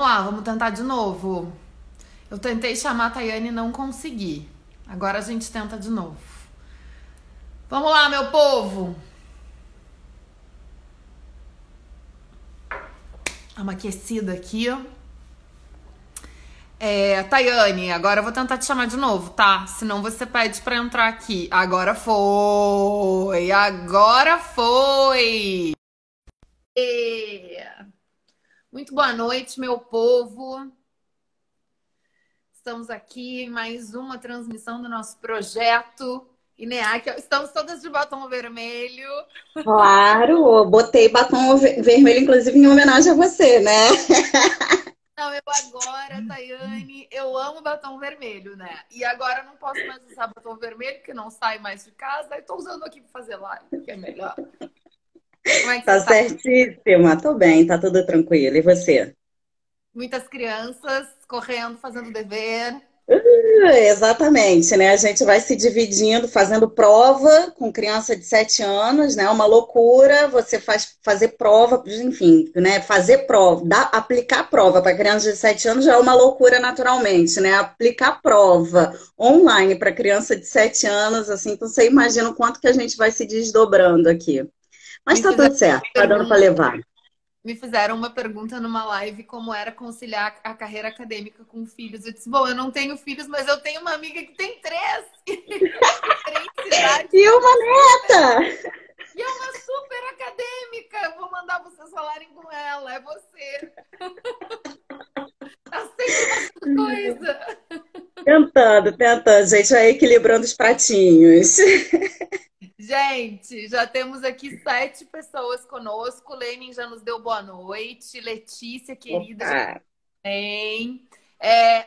Vamos lá, vamos tentar de novo. Eu tentei chamar a Tayane e não consegui. Agora a gente tenta de novo. Vamos lá, meu povo! Dá uma aquecida aqui. Tayane, agora eu vou tentar te chamar de novo, tá? Senão você pede pra entrar aqui. Agora foi! Agora foi! Muito boa noite, meu povo. Estamos aqui em mais uma transmissão do nosso projeto INEAC. Estamos todas de batom vermelho. Claro, eu botei batom vermelho, inclusive, em homenagem a você, né? Não, eu agora, Tayane, eu amo batom vermelho, né? E agora eu não posso mais usar batom vermelho, porque não sai mais de casa. Eu tô usando aqui para fazer live, que é melhor. Como é que você Tá tá? certíssima, tô bem, tá tudo tranquilo. E você? Muitas crianças correndo, fazendo dever. Exatamente, né? A gente vai se dividindo, fazendo prova com criança de 7 anos, né? Uma loucura. Você faz fazer prova, enfim, né? Fazer prova, aplicar prova para criança de 7 anos já é uma loucura naturalmente, né? Aplicar prova online para criança de 7 anos, assim, então você imagina o quanto que a gente vai se desdobrando aqui. Mas Me tá fizeram tudo certo, uma tá dando para pergunta, levar. me fizeram uma pergunta numa live como era conciliar a carreira acadêmica com filhos. Eu disse, bom, eu não tenho filhos, mas eu tenho uma amiga que tem três. Diferentes idades, E uma neta! e é uma super acadêmica. Eu vou mandar vocês falarem com ela. É você. Tá sempre fazendo coisa. Tentando, tentando, a gente vai equilibrando os pratinhos. Gente, já temos aqui 7 pessoas conosco. Lenin já nos deu boa noite. Letícia, querida, já Opa! tem.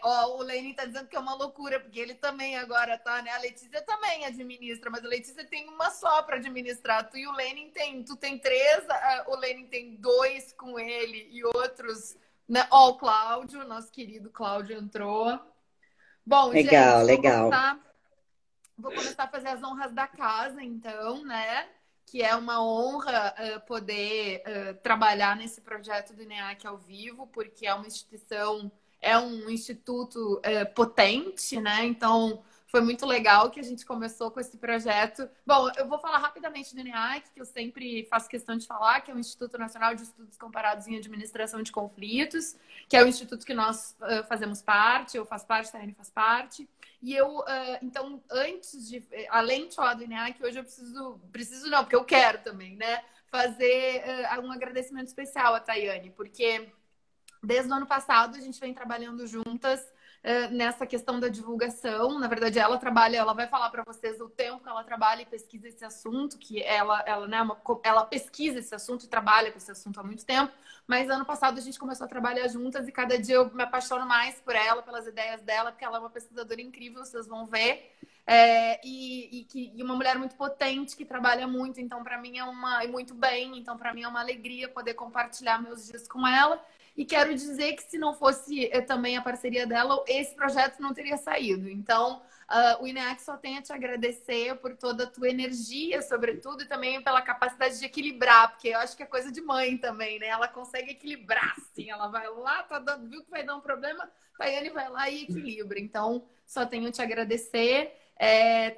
O Lenin tá dizendo que é uma loucura, porque ele também agora tá, né? A Letícia também administra, mas a Letícia tem uma só para administrar. Tu e o Lenin tu tem 3, o Lenin tem 2 com ele e outros, né? Ó, o Cláudio, nosso querido Cláudio entrou. Bom, Legal, gente, legal. vou começar a fazer as honras da casa, então, né? Que é uma honra poder trabalhar nesse projeto do INEAC ao vivo, porque é um instituto potente, né? Então, foi muito legal que a gente começou com esse projeto. Bom, eu vou falar rapidamente do INEAC, que eu sempre faço questão de falar, que é o Instituto Nacional de Estudos Comparados em Administração de Conflitos, que é o instituto que nós fazemos parte, eu faço parte, a Tayane faz parte. E eu, então, além de falar do INEAC, hoje eu preciso não, porque eu quero também, né? Fazer um agradecimento especial à Tayane, porque desde o ano passado a gente vem trabalhando juntas nessa questão da divulgação. Na verdade, ela vai falar para vocês o tempo que ela trabalha e pesquisa esse assunto, que né, ela pesquisa esse assunto e trabalha com esse assunto há muito tempo. Mas ano passado a gente começou a trabalhar juntas e cada dia eu me apaixono mais por ela, pelas ideias dela, porque ela é uma pesquisadora incrível, vocês vão ver. E uma mulher muito potente que trabalha muito, então para mim e muito bem, então para mim é uma alegria poder compartilhar meus dias com ela. E quero dizer que se não fosse também a parceria dela, esse projeto não teria saído. Então, o INEAC só tem a te agradecer por toda a tua energia, sobretudo, e também pela capacidade de equilibrar, porque eu acho que é coisa de mãe também, né? Ela consegue equilibrar, assim. Ela vai lá, viu que vai dar um problema, a Tayane vai lá e equilibra. Então, só tenho a te agradecer.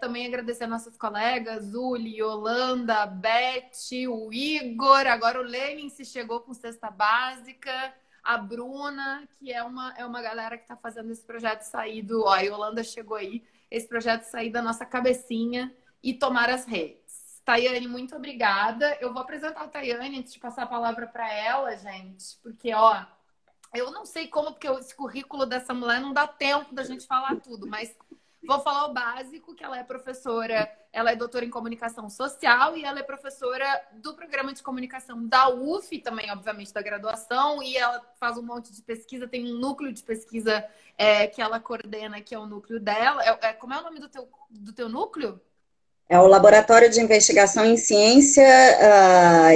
Também agradecer a nossas colegas, Uli, Yolanda, Beth, o Igor, agora o Lenin se chegou com cesta básica, a Bruna, que é uma galera que está fazendo esse projeto sair Ó, a Yolanda chegou aí, esse projeto sair da nossa cabecinha e tomar as redes. Tayane, muito obrigada. Eu vou apresentar a Tayane antes de passar a palavra para ela, gente, porque, ó, eu não sei como, porque esse currículo dessa mulher não dá tempo da gente falar tudo, mas vou falar o básico, que ela é professora, ela é doutora em comunicação social e ela é professora do programa de comunicação da UF, também, obviamente, da graduação, e ela faz um monte de pesquisa, tem um núcleo de pesquisa que ela coordena, que é o núcleo dela. Como é o nome do teu núcleo? É o Laboratório de Investigação em Ciência,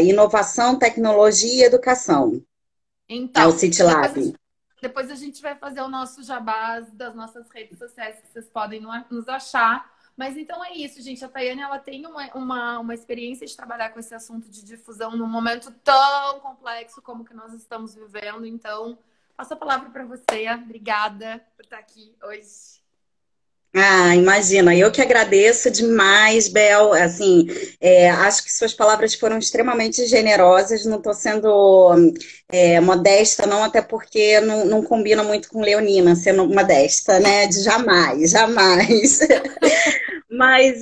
Inovação, Tecnologia e Educação. É o Então, CityLab. depois a gente vai fazer o nosso jabás das nossas redes sociais, que vocês podem nos achar. Mas então é isso, gente. A Tayane, ela tem uma experiência de trabalhar com esse assunto de difusão num momento tão complexo como que nós estamos vivendo. Então, Passo a palavra para você. Obrigada por estar aqui hoje. Ah, imagina, eu que agradeço demais, Bel. Assim, acho que suas palavras foram extremamente generosas. Não estou sendo modesta, não, até porque não combina muito com Leonina sendo modesta, né? De jamais, jamais. Mas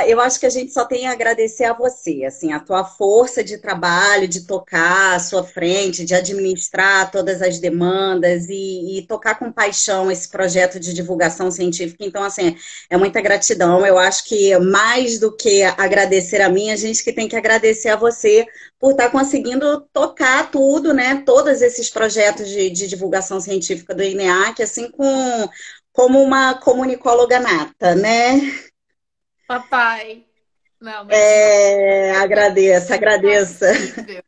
eu acho que a gente só tem a agradecer a você, assim, a tua força de trabalho, de tocar à sua frente, de administrar todas as demandas e tocar com paixão esse projeto de divulgação científica. Então, assim, é muita gratidão. Eu acho que mais do que agradecer a mim, a gente que tem que agradecer a você por estar conseguindo tocar tudo, né? Todos esses projetos de divulgação científica do INEAC, assim, como uma comunicóloga nata, né? Papai. Não, mas Agradeço, isso não é agradeço. possível.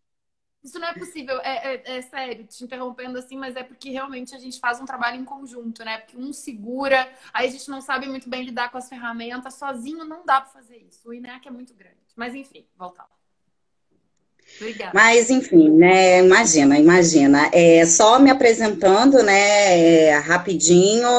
Isso não é possível. É sério, te interrompendo assim, mas é porque realmente a gente faz um trabalho em conjunto, né? Porque um segura, aí a gente não sabe muito bem lidar com as ferramentas, sozinho não dá para fazer isso. O INEC é muito grande. Mas enfim, volta lá. Obrigada. Mas, enfim, né? Imagina. Só me apresentando, né? Rapidinho.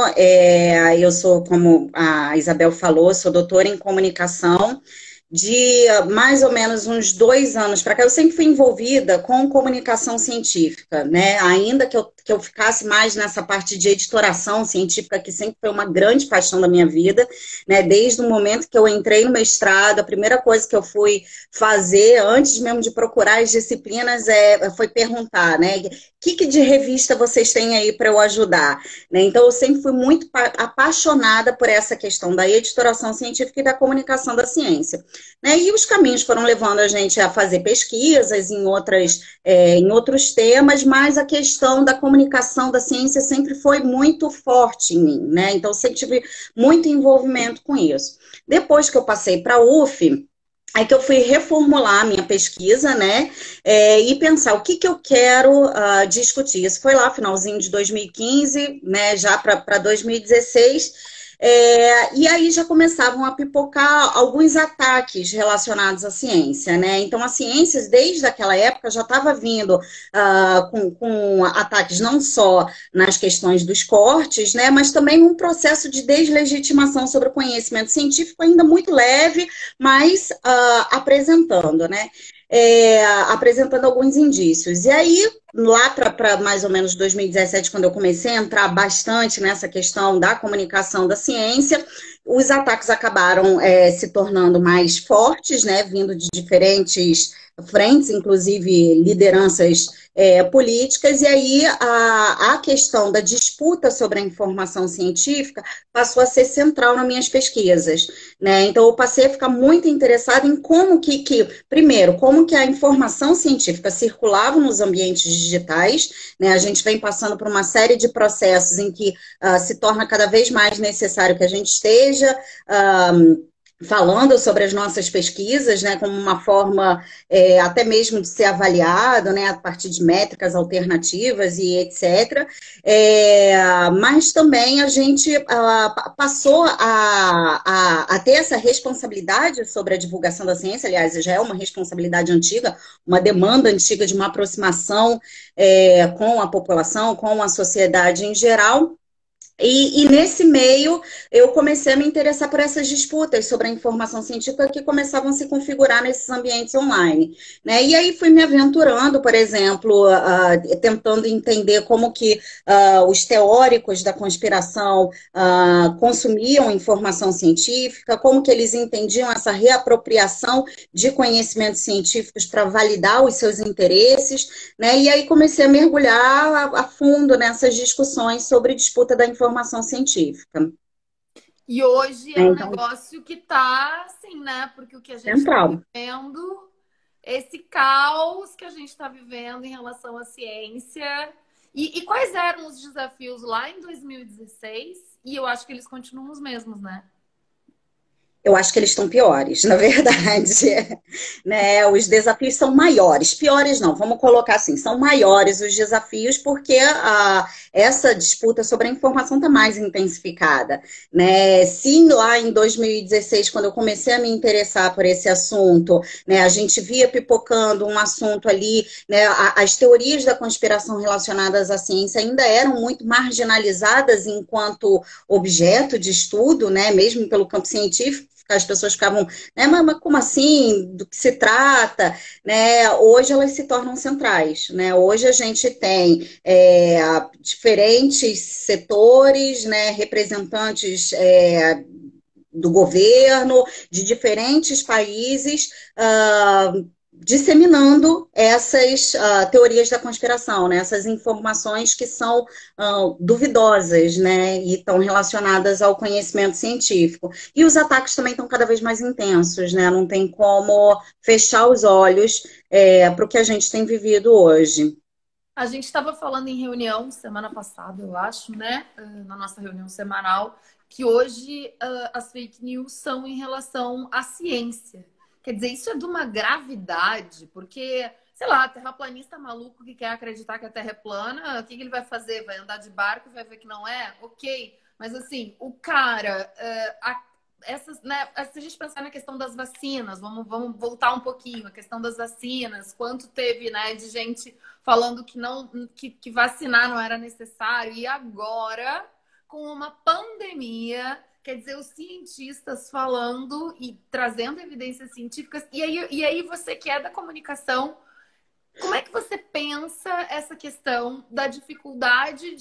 Eu sou, como a Isabel falou, sou doutora em comunicação. De mais ou menos uns 2 anos para cá, eu sempre fui envolvida com comunicação científica, né? Ainda que eu ficasse mais nessa parte de editoração científica, que sempre foi uma grande paixão da minha vida, né? Desde o momento que eu entrei no mestrado, a primeira coisa que eu fui fazer, antes mesmo de procurar as disciplinas, foi perguntar, né? Que de revista vocês têm aí para eu ajudar? Né? Então, eu sempre fui muito apaixonada por essa questão da editoração científica e da comunicação da ciência. Né? E os caminhos foram levando a gente a fazer pesquisas em outros temas, mas a questão da comunicação da ciência sempre foi muito forte em mim, né? Então, sempre tive muito envolvimento com isso. Depois que eu passei para a UF, aí que eu fui reformular a minha pesquisa, né, e pensar o que eu quero discutir. Isso foi lá, finalzinho de 2015, né, já para 2016, e aí já começavam a pipocar alguns ataques relacionados à ciência, né? Então, a ciência, desde aquela época, já estava vindo com ataques não só nas questões dos cortes, né, mas também um processo de deslegitimação sobre o conhecimento científico ainda muito leve, mas apresentando, né? Apresentando alguns indícios. E aí, lá para mais ou menos 2017, quando eu comecei a entrar bastante nessa questão da comunicação da ciência, os ataques acabaram se tornando mais fortes, né? Vindo de diferentes frentes, inclusive lideranças políticas, e aí a questão da disputa sobre a informação científica passou a ser central nas minhas pesquisas, né? Então, eu passei a ficar muito interessada em como primeiro, como que a informação científica circulava nos ambientes digitais, né? A gente vem passando por uma série de processos em que se torna cada vez mais necessário que a gente esteja falando sobre as nossas pesquisas, né, como uma forma até mesmo de ser avaliado, né, a partir de métricas alternativas e etc. Mas também a gente passou a ter essa responsabilidade sobre a divulgação da ciência, aliás, já é uma responsabilidade antiga, uma demanda antiga de uma aproximação com a população, com a sociedade em geral. E nesse meio, eu comecei a me interessar por essas disputas sobre a informação científica que começavam a se configurar nesses ambientes online, né? E aí fui me aventurando, por exemplo, tentando entender como que os teóricos da conspiração consumiam informação científica, como que eles entendiam essa reapropriação de conhecimentos científicos para validar os seus interesses, né? E aí comecei a mergulhar a fundo nessas discussões sobre disputa da informação científica. E hoje é um Então, negócio que tá assim, né? Porque o que a gente está central. vivendo, esse caos que a gente está vivendo em relação à ciência. E quais eram os desafios lá em 2016? E eu acho que eles continuam os mesmos, né? Eu acho que eles estão piores, na verdade. Né? Os desafios são maiores. Piores não, vamos colocar assim, são maiores os desafios porque essa disputa sobre a informação está mais intensificada. Né? Se lá em 2016, quando eu comecei a me interessar por esse assunto, né, a gente via pipocando um assunto ali, né, as teorias da conspiração relacionadas à ciência ainda eram muito marginalizadas enquanto objeto de estudo, né, mesmo pelo campo científico, as pessoas ficavam, né, mas como assim? Do que se trata? Né? Hoje elas se tornam centrais. Né? Hoje a gente tem diferentes setores, né, representantes do governo, de diferentes países, disseminando essas teorias da conspiração, né? Essas informações que são duvidosas, né? E estão relacionadas ao conhecimento científico. E os ataques também estão cada vez mais intensos, né? Não tem como fechar os olhos para o que a gente tem vivido hoje. A gente estava falando em reunião semana passada, eu acho, né? Na nossa reunião semanal, que hoje as fake news são em relação à ciência. Quer dizer, isso é de uma gravidade, porque, sei lá, terraplanista maluco que quer acreditar que a Terra é plana, o que ele vai fazer? Vai andar de barco e vai ver que não é? Ok. Mas assim, o cara, né, se a gente pensar na questão das vacinas, vamos voltar um pouquinho, a questão das vacinas, quanto teve, né, de gente falando que vacinar não era necessário, e agora, com uma pandemia, quer dizer, os cientistas falando e trazendo evidências científicas, e aí você que é da comunicação, como é que você pensa essa questão da dificuldade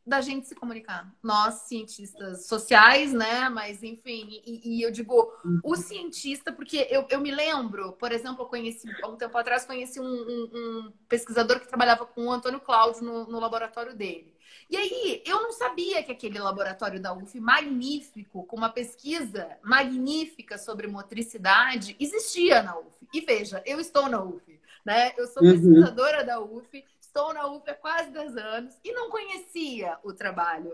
da gente se comunicar? Nós, cientistas sociais, né? Mas, enfim, e eu digo, o cientista, porque eu me lembro, por exemplo, eu conheci, há um tempo atrás, conheci um pesquisador que trabalhava com o Antônio Cláudio no laboratório dele. E aí, eu não sabia que aquele laboratório da UF, magnífico, com uma pesquisa magnífica sobre motricidade, existia na UF. E veja, eu estou na UF, né? Eu sou pesquisadora da UF, estou na UF há quase 10 anos e não conhecia o trabalho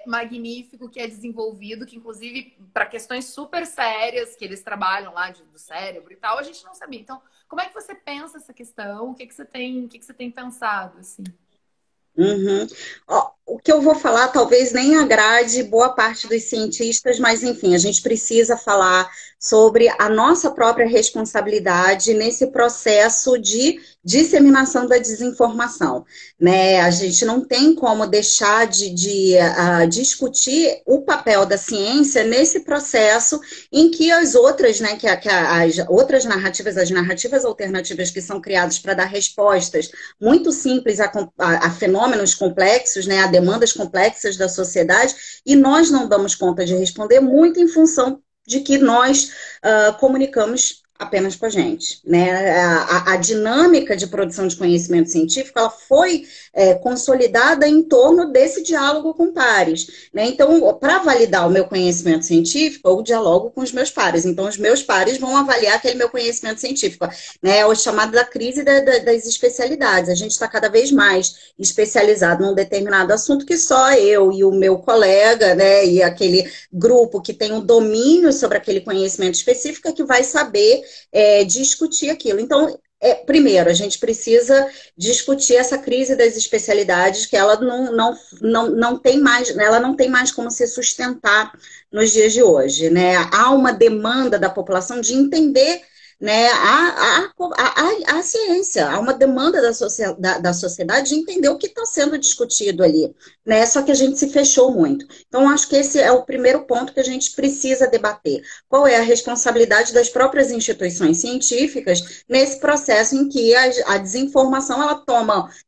magnífico que é desenvolvido, que inclusive para questões super sérias que eles trabalham lá do cérebro e tal, a gente não sabia. Então, como é que você pensa essa questão? O que você tem pensado, assim? Ó, o que eu vou falar talvez nem agrade boa parte dos cientistas, mas enfim, a gente precisa falar sobre a nossa própria responsabilidade nesse processo de disseminação da desinformação, né? A gente não tem como deixar de discutir o papel da ciência nesse processo em que as outras, né, as outras narrativas, as narrativas alternativas que são criadas para dar respostas muito simples a fenômenos complexos, né, a demandas complexas da sociedade, e nós não damos conta de responder muito em função de que nós comunicamos apenas com a gente. Né? A dinâmica de produção de conhecimento científico ela foi consolidada em torno desse diálogo com pares. Né? Então, para validar o meu conhecimento científico, eu dialogo com os meus pares. Então, os meus pares vão avaliar aquele meu conhecimento científico. Né? É o chamado da crise das especialidades. A gente está cada vez mais especializado num determinado assunto que só eu e o meu colega, né, e aquele grupo que tem um domínio sobre aquele conhecimento específico que vai saber discutir aquilo. Então, primeiro, a gente precisa discutir essa crise das especialidades, que ela não tem mais, ela não tem mais como se sustentar nos dias de hoje. Né? Há uma demanda da população de entender, né, a ciência, há uma demanda da sociedade de entender o que está sendo discutido ali, né? Só que a gente se fechou muito. Então, acho que esse é o primeiro ponto que a gente precisa debater. Qual é a responsabilidade das próprias instituições científicas nesse processo em que a desinformação ela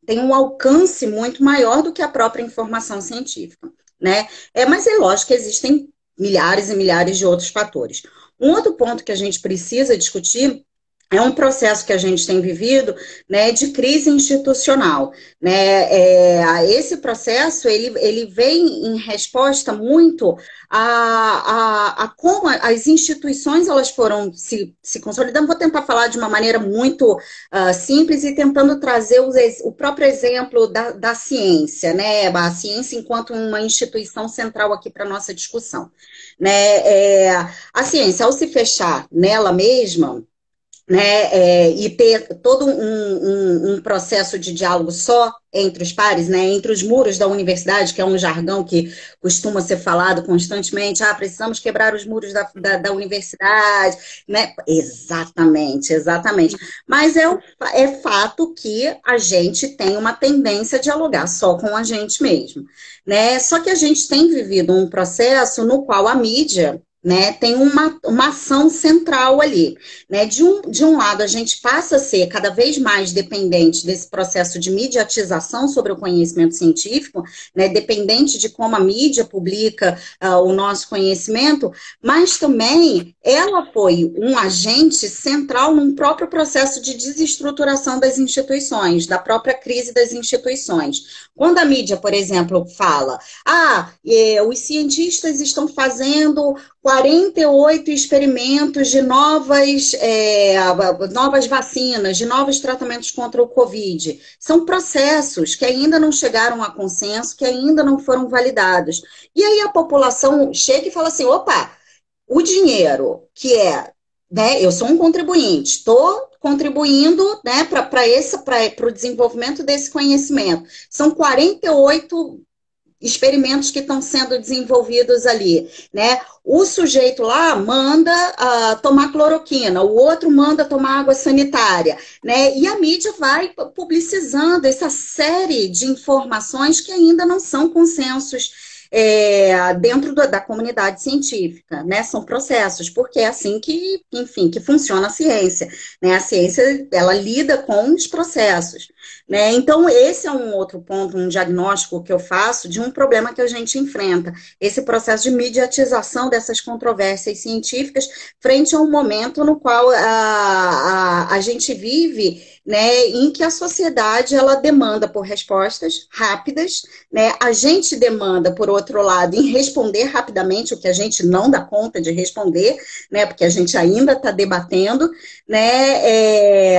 tem um alcance muito maior do que a própria informação científica, né? Mas é lógico que existem milhares e milhares de outros fatores. Um outro ponto que a gente precisa discutir é um processo que a gente tem vivido, né, de crise institucional, né? Esse processo ele vem em resposta muito a como as instituições elas foram se consolidando. Vou tentar falar de uma maneira muito simples e tentando trazer o próprio exemplo da ciência, né? A ciência enquanto uma instituição central aqui para a nossa discussão, né? A ciência, ao se fechar nela mesma, né, e ter todo um processo de diálogo só entre os pares, né, entre os muros da universidade, que é um jargão que costuma ser falado constantemente, precisamos quebrar os muros da universidade, né? Exatamente, exatamente. Mas é fato que a gente tem uma tendência a dialogar só com a gente mesmo, né? Só que a gente tem vivido um processo no qual a mídia, né, tem uma ação central ali, né? De um lado, a gente passa a ser cada vez mais dependente desse processo de mediatização sobre o conhecimento científico, né? Dependente de como a mídia publica o nosso conhecimento, mas também ela foi um agente central num próprio processo de desestruturação das instituições, da própria crise das instituições. Quando a mídia, por exemplo, fala, os cientistas estão fazendo 48 experimentos de novas vacinas, de novos tratamentos contra o Covid. São processos que ainda não chegaram a consenso, que ainda não foram validados. E aí a população chega e fala assim, opa, o dinheiro que né, eu sou um contribuinte, estou contribuindo, né, para o desenvolvimento desse conhecimento. São 48 experimentos que estão sendo desenvolvidos ali, né? O sujeito lá manda tomar cloroquina, o outro manda tomar água sanitária, né? E a mídia vai publicizando essa série de informações que ainda não são consensos dentro da comunidade científica, né? São processos, porque é assim que, enfim, que funciona a ciência, né? A ciência, ela lida com os processos, né? Então, esse é um outro ponto, um diagnóstico que eu faço de um problema que a gente enfrenta, esse processo de mediatização dessas controvérsias científicas frente a um momento no qual a gente vive, né, em que a sociedade ela demanda por respostas rápidas, né? A gente demanda, por outro lado, em responder rapidamente o que a gente não dá conta de responder, né? Porque a gente ainda está debatendo, né?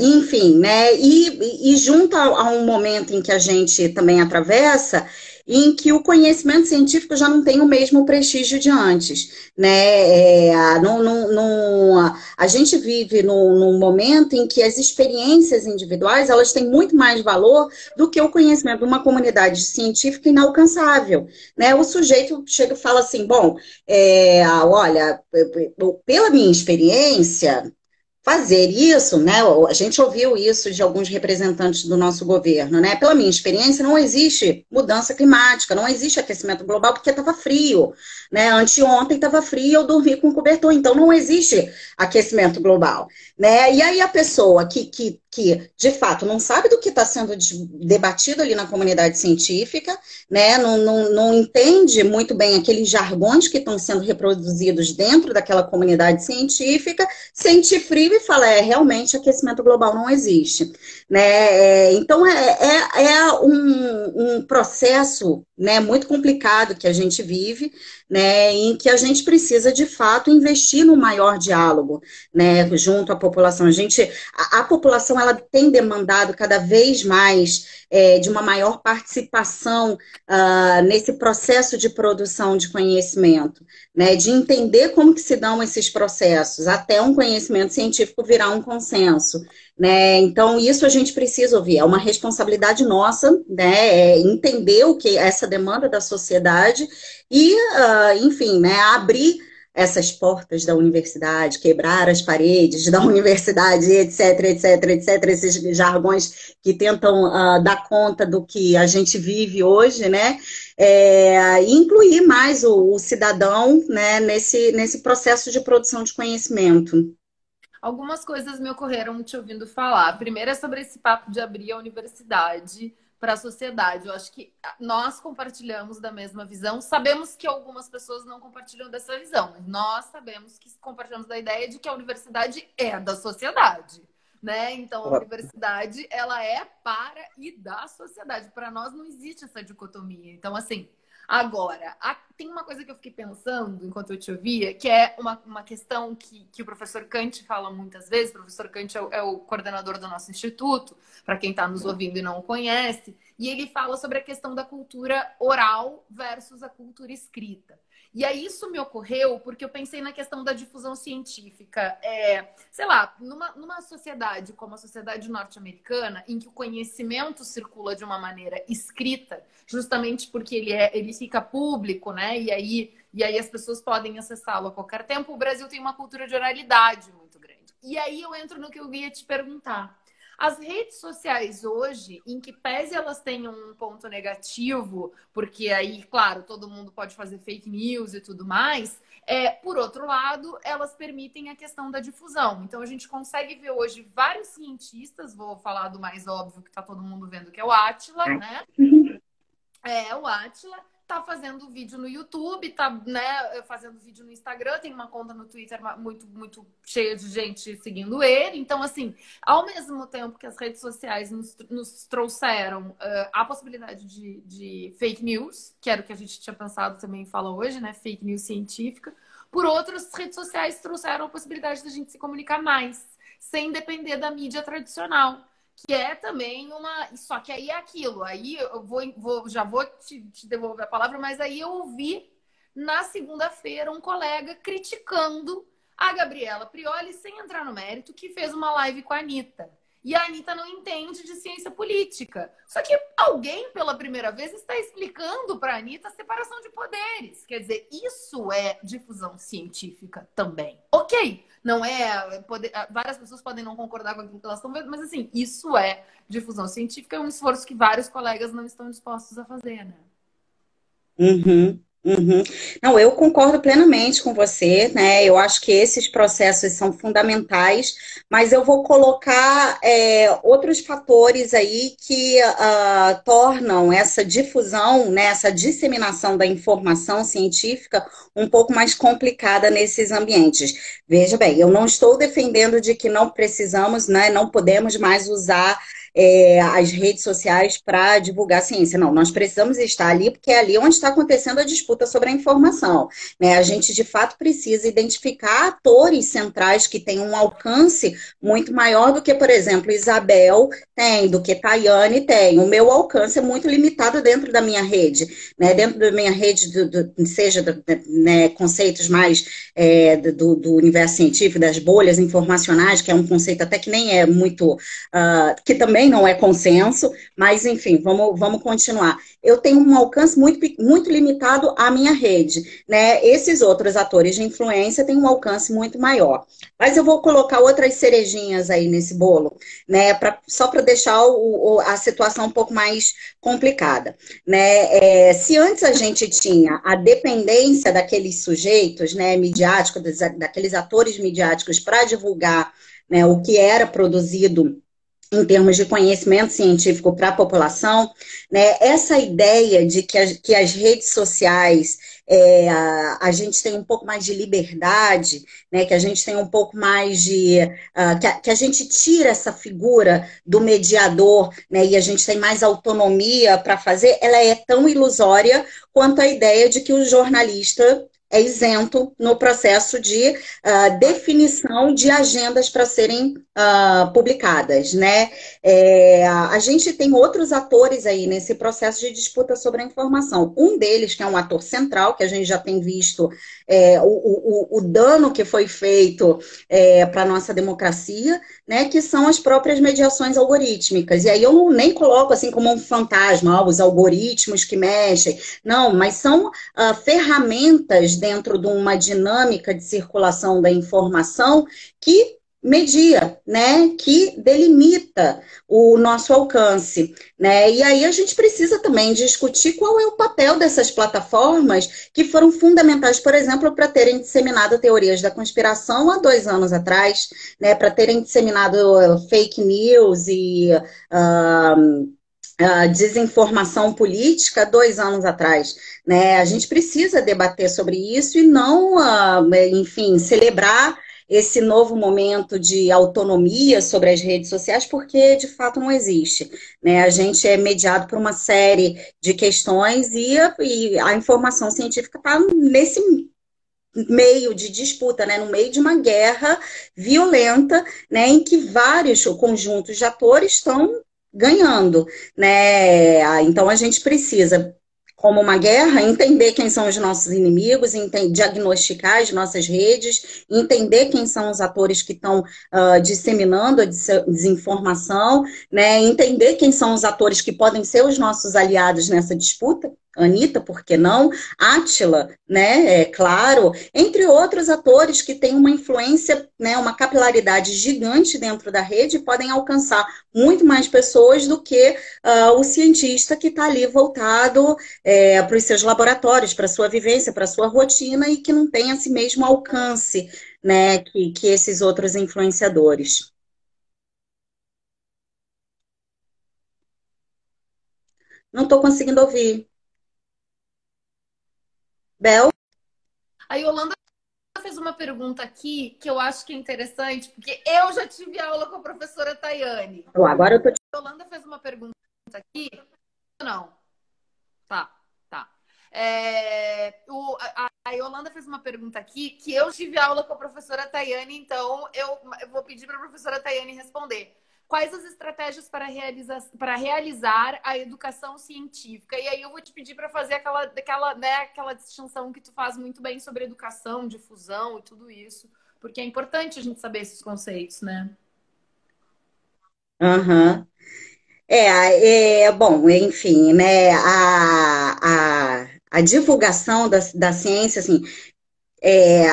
Enfim, né? E junto a um momento em que a gente também atravessa, em que o conhecimento científico já não tem o mesmo prestígio de antes, né? A gente vive num momento em que as experiências individuais elas têm muito mais valor do que o conhecimento de uma comunidade científica inalcançável, né? O sujeito chega e fala assim, bom, olha, pela minha experiência fazer isso, né? A gente ouviu isso de alguns representantes do nosso governo, né? Pela minha experiência, não existe mudança climática, não existe aquecimento global porque estava frio, né? Anteontem estava frio, eu dormi com cobertor, então não existe aquecimento global, né? E aí a pessoa que de fato não sabe do que está sendo debatido ali na comunidade científica, né? Não entende muito bem aqueles jargões que estão sendo reproduzidos dentro daquela comunidade científica, sente frio e fala, realmente aquecimento global não existe, né? Então é um processo, né, muito complicado que a gente vive, né, em que a gente precisa de fato investir no maior diálogo, né, junto à população. A população ela tem demandado cada vez mais de uma maior participação nesse processo de produção de conhecimento, né, de entender como que se dão esses processos, até um conhecimento científico virar um consenso, né? Então, isso a gente precisa ouvir, é uma responsabilidade nossa, né, entender o que é essa demanda da sociedade e, enfim, né, abrir essas portas da universidade, quebrar as paredes da universidade, etc, etc, etc, esses jargões que tentam dar conta do que a gente vive hoje, né? Incluir mais o cidadão, né, nesse processo de produção de conhecimento. Algumas coisas me ocorreram te ouvindo falar. Primeiro é sobre esse papo de abrir a universidade para a sociedade. Eu acho que nós compartilhamos da mesma visão. Sabemos que algumas pessoas não compartilham dessa visão, mas nós sabemos que compartilhamos da ideia de que a universidade é da sociedade, né? Então, a universidade, ela é para e da sociedade. Para nós não existe essa dicotomia. Então, assim, agora, tem uma coisa que eu fiquei pensando enquanto eu te ouvia, que é uma questão que o professor Kant fala muitas vezes. O professor Kant é o coordenador do nosso instituto, para quem está nos ouvindo e não o conhece, e ele fala sobre a questão da cultura oral versus a cultura escrita. E aí isso me ocorreu porque eu pensei na questão da difusão científica. Sei lá, numa sociedade como a sociedade norte-americana, em que o conhecimento circula de uma maneira escrita, justamente porque ele fica público, né? E aí as pessoas podem acessá-lo a qualquer tempo, o Brasil tem uma cultura de oralidade muito grande. E aí eu entro no que eu ia te perguntar. As redes sociais hoje, em que pese elas tenham um ponto negativo, porque aí, claro, todo mundo pode fazer fake news e tudo mais, por outro lado, elas permitem a questão da difusão. Então, a gente consegue ver hoje vários cientistas, vou falar do mais óbvio que está todo mundo vendo, que é o Átila, né? O Átila tá fazendo vídeo no YouTube, tá, né, fazendo vídeo no Instagram, tem uma conta no Twitter muito, muito cheia de gente seguindo ele. Então, assim, ao mesmo tempo que as redes sociais nos trouxeram a possibilidade de fake news, que era o que a gente tinha pensado também fala hoje, né, fake news científica, por outras redes sociais trouxeram a possibilidade da gente se comunicar mais, sem depender da mídia tradicional. Que é também Só que aí é aquilo. Aí eu já vou te devolver a palavra, mas aí eu ouvi na segunda-feira um colega criticando a Gabriela Prioli, sem entrar no mérito, que fez uma live com a Anitta. E a Anitta não entende de ciência política. Só que alguém, pela primeira vez, está explicando para a Anitta a separação de poderes. Quer dizer, isso é difusão científica também. Ok, não é... várias pessoas podem não concordar com aquilo que elas estão vendo, mas assim, isso é difusão científica, é um esforço que vários colegas não estão dispostos a fazer, né? Uhum, uhum. Não, eu concordo plenamente com você, né? Eu acho que esses processos são fundamentais, mas eu vou colocar outros fatores aí que tornam essa difusão, né, essa disseminação da informação científica um pouco mais complicada nesses ambientes. Veja bem, eu não estou defendendo de que não precisamos, né, não podemos mais usar as redes sociais para divulgar ciência. Não, nós precisamos estar ali, porque é ali onde está acontecendo a disputa sobre a informação, né? A gente, de fato, precisa identificar atores centrais que têm um alcance muito maior do que, por exemplo, Isabel tem, do que Tayane tem. O meu alcance é muito limitado dentro da minha rede, né? Dentro da minha rede, né, conceitos mais do universo científico, das bolhas informacionais, que é um conceito até que nem é muito... que também não é consenso, mas enfim, vamos continuar. Eu tenho um alcance muito, muito limitado à minha rede, né? Esses outros atores de influência têm um alcance muito maior. Mas eu vou colocar outras cerejinhas aí nesse bolo, né? Só para deixar a situação um pouco mais complicada, né? Se antes a gente tinha a dependência daqueles sujeitos, né, midiáticos, daqueles atores midiáticos para divulgar, né, o que era produzido em termos de conhecimento científico para a população, né? Essa ideia de que as redes sociais, a gente tem um pouco mais de liberdade, né? Que a gente tem um pouco mais de... que a gente tira essa figura do mediador, né? E a gente tem mais autonomia para fazer, ela é tão ilusória quanto a ideia de que o jornalista é isento no processo de definição de agendas para serem publicadas, né? A gente tem outros atores aí nesse processo de disputa sobre a informação. Um deles, que é um ator central, que a gente já tem visto o dano que foi feito para a nossa democracia, né? Que são as próprias mediações algorítmicas. E aí eu nem coloco assim como um fantasma, os algoritmos que mexem. Não, mas são ferramentas dentro de uma dinâmica de circulação da informação que media, né, que delimita o nosso alcance, né, e aí a gente precisa também discutir qual é o papel dessas plataformas que foram fundamentais, por exemplo, para terem disseminado teorias da conspiração há 2 anos atrás, né, para terem disseminado fake news e desinformação política 2 anos atrás, né? A gente precisa debater sobre isso e não, enfim, celebrar esse novo momento de autonomia sobre as redes sociais, porque de fato não existe, né? A gente é mediado por uma série de questões e a informação científica está nesse meio de disputa, né, no meio de uma guerra violenta, né, em que vários conjuntos de atores estão ganhando, né? Então a gente precisa, como uma guerra, entender quem são os nossos inimigos, diagnosticar as nossas redes, entender quem são os atores que estão disseminando a desinformação, né? Entender quem são os atores que podem ser os nossos aliados nessa disputa. Anitta, por que não? Átila, né? É claro, entre outros atores que têm uma influência, né, uma capilaridade gigante dentro da rede e podem alcançar muito mais pessoas do que o cientista que está ali voltado para os seus laboratórios, para a sua vivência, para a sua rotina e que não tem esse mesmo alcance, né, que esses outros influenciadores. Não estou conseguindo ouvir. Bel? A Yolanda fez uma pergunta aqui que eu acho que é interessante, porque eu já tive aula com a professora Tayane. Agora eu tô... A Yolanda fez uma pergunta aqui. Não. Tá, tá. A Yolanda fez uma pergunta aqui que eu tive aula com a professora Tayane, então eu vou pedir para a professora Tayane responder. Quais as estratégias para realizar a educação científica? E aí eu vou te pedir para fazer aquela distinção que tu faz muito bem sobre educação, difusão e tudo isso, porque é importante a gente saber esses conceitos, né? Uhum. Bom, enfim, né, a divulgação da ciência, assim, é,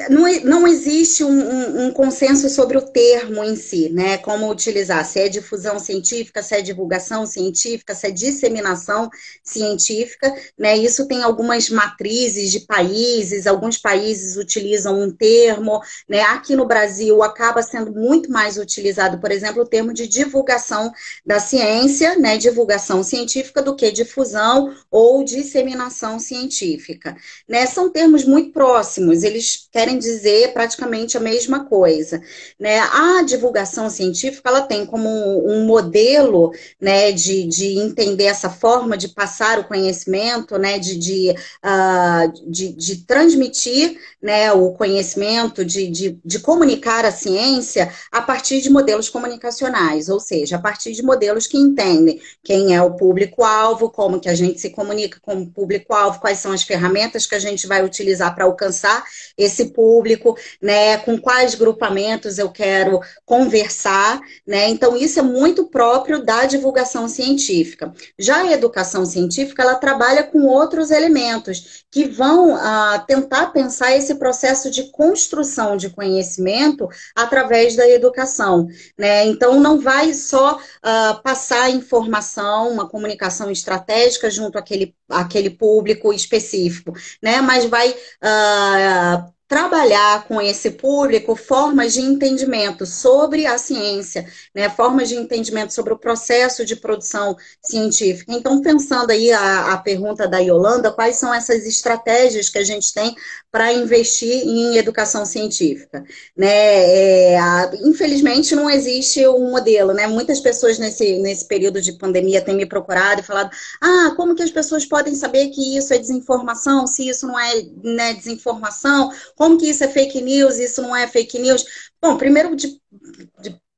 não existe um consenso sobre o termo em si, né? Como utilizar, se é difusão científica, se é divulgação científica, se é disseminação científica, né? Isso tem algumas matrizes de países, alguns países utilizam um termo, né? Aqui no Brasil acaba sendo muito mais utilizado, por exemplo, o termo de divulgação da ciência, né? Divulgação científica do que difusão ou disseminação científica, né? São termos muito próximos, eles querem dizer praticamente a mesma coisa, né? A divulgação científica, ela tem como um modelo, né, de entender essa forma de passar o conhecimento, né, de transmitir, né, o conhecimento, de comunicar a ciência a partir de modelos comunicacionais, ou seja, a partir de modelos que entendem quem é o público-alvo, como que a gente se comunica com o público-alvo, quais são as ferramentas que a gente vai utilizar para alcançar esse público, né, com quais grupamentos eu quero conversar, né, então isso é muito próprio da divulgação científica. Já a educação científica, ela trabalha com outros elementos que vão tentar pensar esse processo de construção de conhecimento através da educação, né, então não vai só passar informação, uma comunicação estratégica junto àquele público específico, né, mas vai trabalhar com esse público formas de entendimento sobre a ciência, né, formas de entendimento sobre o processo de produção científica. Então, pensando aí a pergunta da Yolanda, quais são essas estratégias que a gente tem para investir em educação científica, né? Infelizmente, não existe um modelo, né? Muitas pessoas nesse período de pandemia têm me procurado e falado: como que as pessoas podem saber que isso é desinformação, se isso não é, né, desinformação? Como que isso é fake news, isso não é fake news? Bom,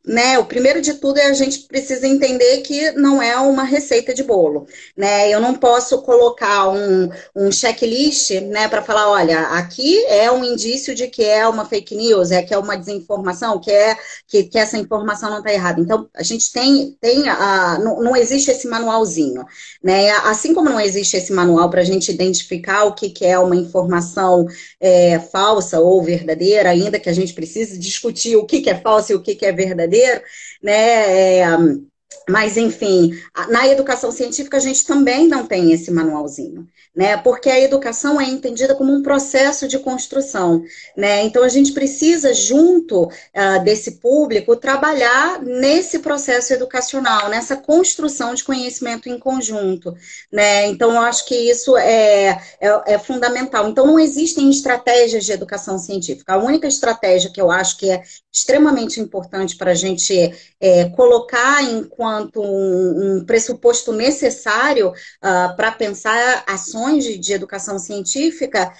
né, o primeiro de tudo é a gente precisa entender que não é uma receita de bolo, né? Eu não posso colocar um checklist, né, para falar, olha, aqui é um indício de que é uma fake news, que é uma desinformação, que essa informação não está errada. Então, a gente não existe esse manualzinho, né? Assim como não existe esse manual para a gente identificar o que é uma informação falsa ou verdadeira, ainda que a gente precise discutir o que é falso e o que é verdadeiro, né? Mas, enfim, na educação científica a gente também não tem esse manualzinho, né? Porque a educação é entendida como um processo de construção, né? Então a gente precisa, junto desse público, trabalhar nesse processo educacional, nessa construção de conhecimento em conjunto, né? Então eu acho que isso é fundamental. Então não existem estratégias de educação científica. A única estratégia que eu acho que é extremamente importante para a gente colocar enquanto um pressuposto necessário para pensar ações de educação científica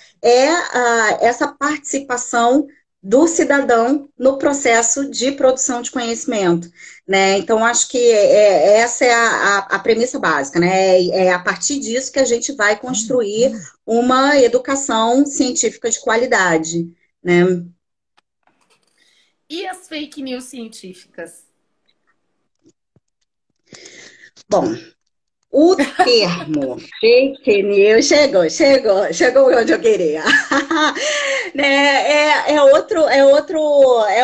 essa participação do cidadão no processo de produção de conhecimento, né? Então, acho que essa é a premissa básica, né? É a partir disso que a gente vai construir uma educação científica de qualidade, né? E as fake news científicas? Bom, o termo fake news chegou onde eu queria. Né? É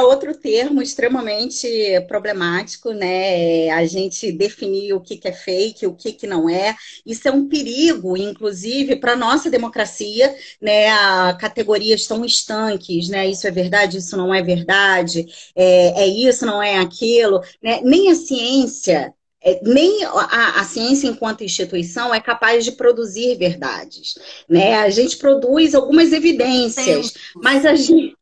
outro termo extremamente problemático, né? A gente definir o que é fake, o que não é. Isso é um perigo, inclusive, para a nossa democracia, né? Categorias tão estanques, né? Isso é verdade, isso não é verdade, é isso, não é aquilo, né? Nem a ciência. Nem a ciência, enquanto instituição, é capaz de produzir verdades, né? A gente produz algumas evidências, mas a gente,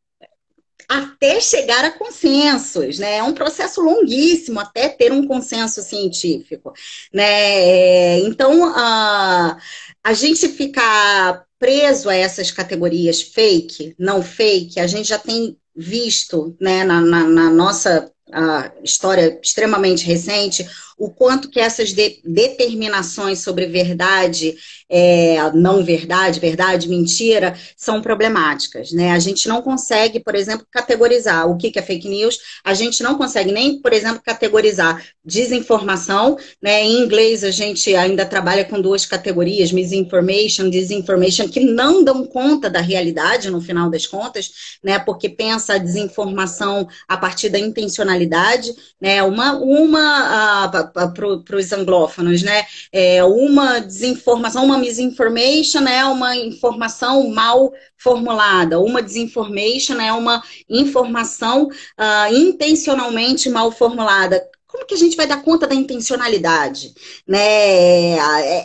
até chegar a consensos, né? É um processo longuíssimo até ter um consenso científico, né? Então, a gente ficar preso a essas categorias fake, não fake, a gente já tem visto, né, na nossa história extremamente recente, o quanto que essas determinações sobre verdade, não verdade, verdade, mentira, são problemáticas, né? A gente não consegue, por exemplo, categorizar o que é fake news, a gente não consegue nem, por exemplo, categorizar desinformação, né? Em inglês a gente ainda trabalha com duas categorias, misinformation, disinformation, que não dão conta da realidade no final das contas, né? Porque pensa a desinformação a partir da intencionalidade, né? Para os anglófonos, né? Uma desinformação, uma misinformation é uma informação mal formulada, uma desinformation é uma informação intencionalmente mal formulada. Como que a gente vai dar conta da intencionalidade? Né?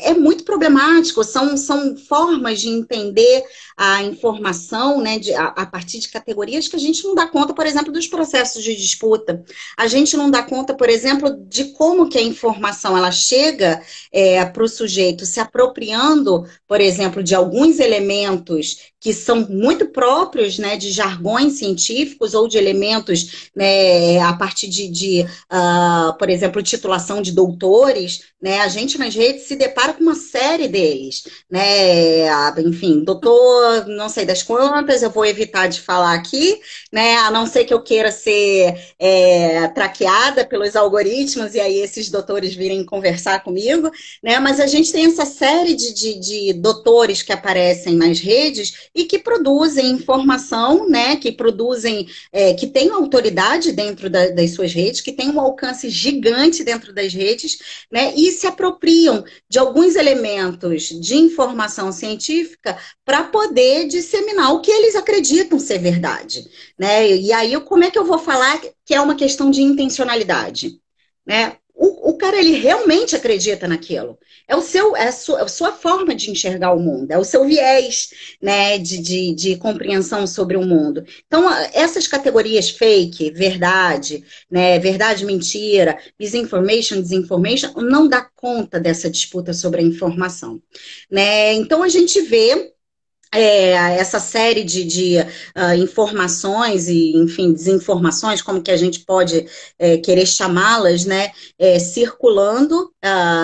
É muito problemático, são formas de entender a informação, né, a partir de categorias que a gente não dá conta, por exemplo, dos processos de disputa. A gente não dá conta, por exemplo, de como que a informação ela chega para o sujeito se apropriando, por exemplo, de alguns elementos que são muito próprios, né, de jargões científicos ou de elementos, né, a partir por exemplo, titulação de doutores, né? A gente nas redes se depara com uma série deles, né? Enfim, doutor, não sei das quantas, eu vou evitar de falar aqui, né? A não ser que eu queira ser traqueada pelos algoritmos e aí esses doutores virem conversar comigo, né? Mas a gente tem essa série de doutores que aparecem nas redes e que produzem informação, né? Que produzem, que têm autoridade dentro das suas redes, que têm um alcance gigante dentro das redes, né? E se apropriam de alguns elementos de informação científica para poder disseminar o que eles acreditam ser verdade, né? E aí, como é que eu vou falar que é uma questão de intencionalidade, né? O cara, ele realmente acredita naquilo. É a sua forma de enxergar o mundo, é o seu viés, né, de compreensão sobre o mundo. Então, essas categorias fake, verdade, né, verdade, mentira, misinformation, disinformation, não dá conta dessa disputa sobre a informação, né? Então, a gente vê essa série de informações e, enfim, desinformações, como que a gente pode querer chamá-las, né, circulando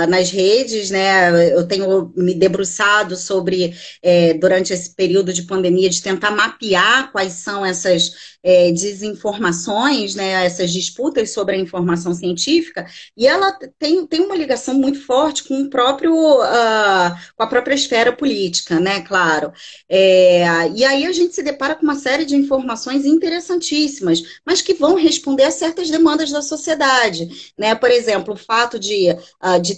nas redes, né? Eu tenho me debruçado sobre, durante esse período de pandemia, de tentar mapear quais são essas desinformações, né, essas disputas sobre a informação científica, e ela tem uma ligação muito forte com com a própria esfera política, né, claro. E aí a gente se depara com uma série de informações interessantíssimas, mas que vão responder a certas demandas da sociedade, né? Por exemplo, o fato de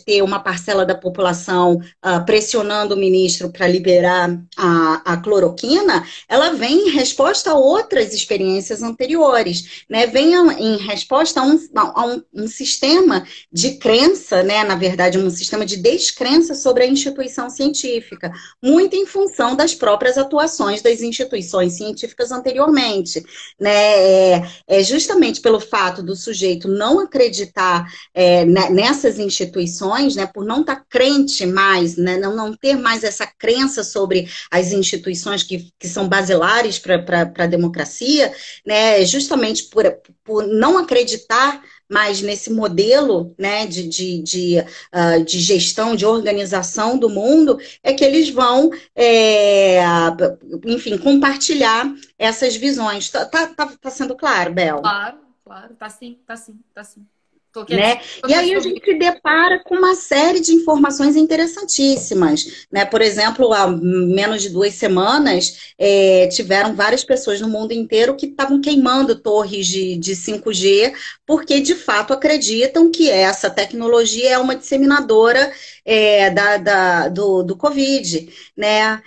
ter uma parcela da população pressionando o ministro para liberar a cloroquina, ela vem em resposta a outras experiências anteriores, né? Vem em resposta a um sistema de crença, né? Na verdade, um sistema de descrença sobre a instituição científica, muito em função das próprias atuações das instituições científicas anteriormente, né? Justamente pelo fato do sujeito não acreditar nessas instituições, né? Por não estar crente mais, né? Não ter mais essa crença sobre as instituições que são basilares para a democracia, né? Justamente por não acreditar mais nesse modelo, né, de gestão, de organização do mundo, é que eles vão, enfim, compartilhar essas visões. Tá sendo claro, Bel? Claro, claro, tá sim, tá sim, tá sim. Né? Tô E quietinha aí te a ouvindo. gente se depara com uma série de informações interessantíssimas, né? Por exemplo, há menos de 2 semanas, tiveram várias pessoas no mundo inteiro que estavam queimando torres de 5G, porque de fato acreditam que essa tecnologia é uma disseminadora do Covid, né?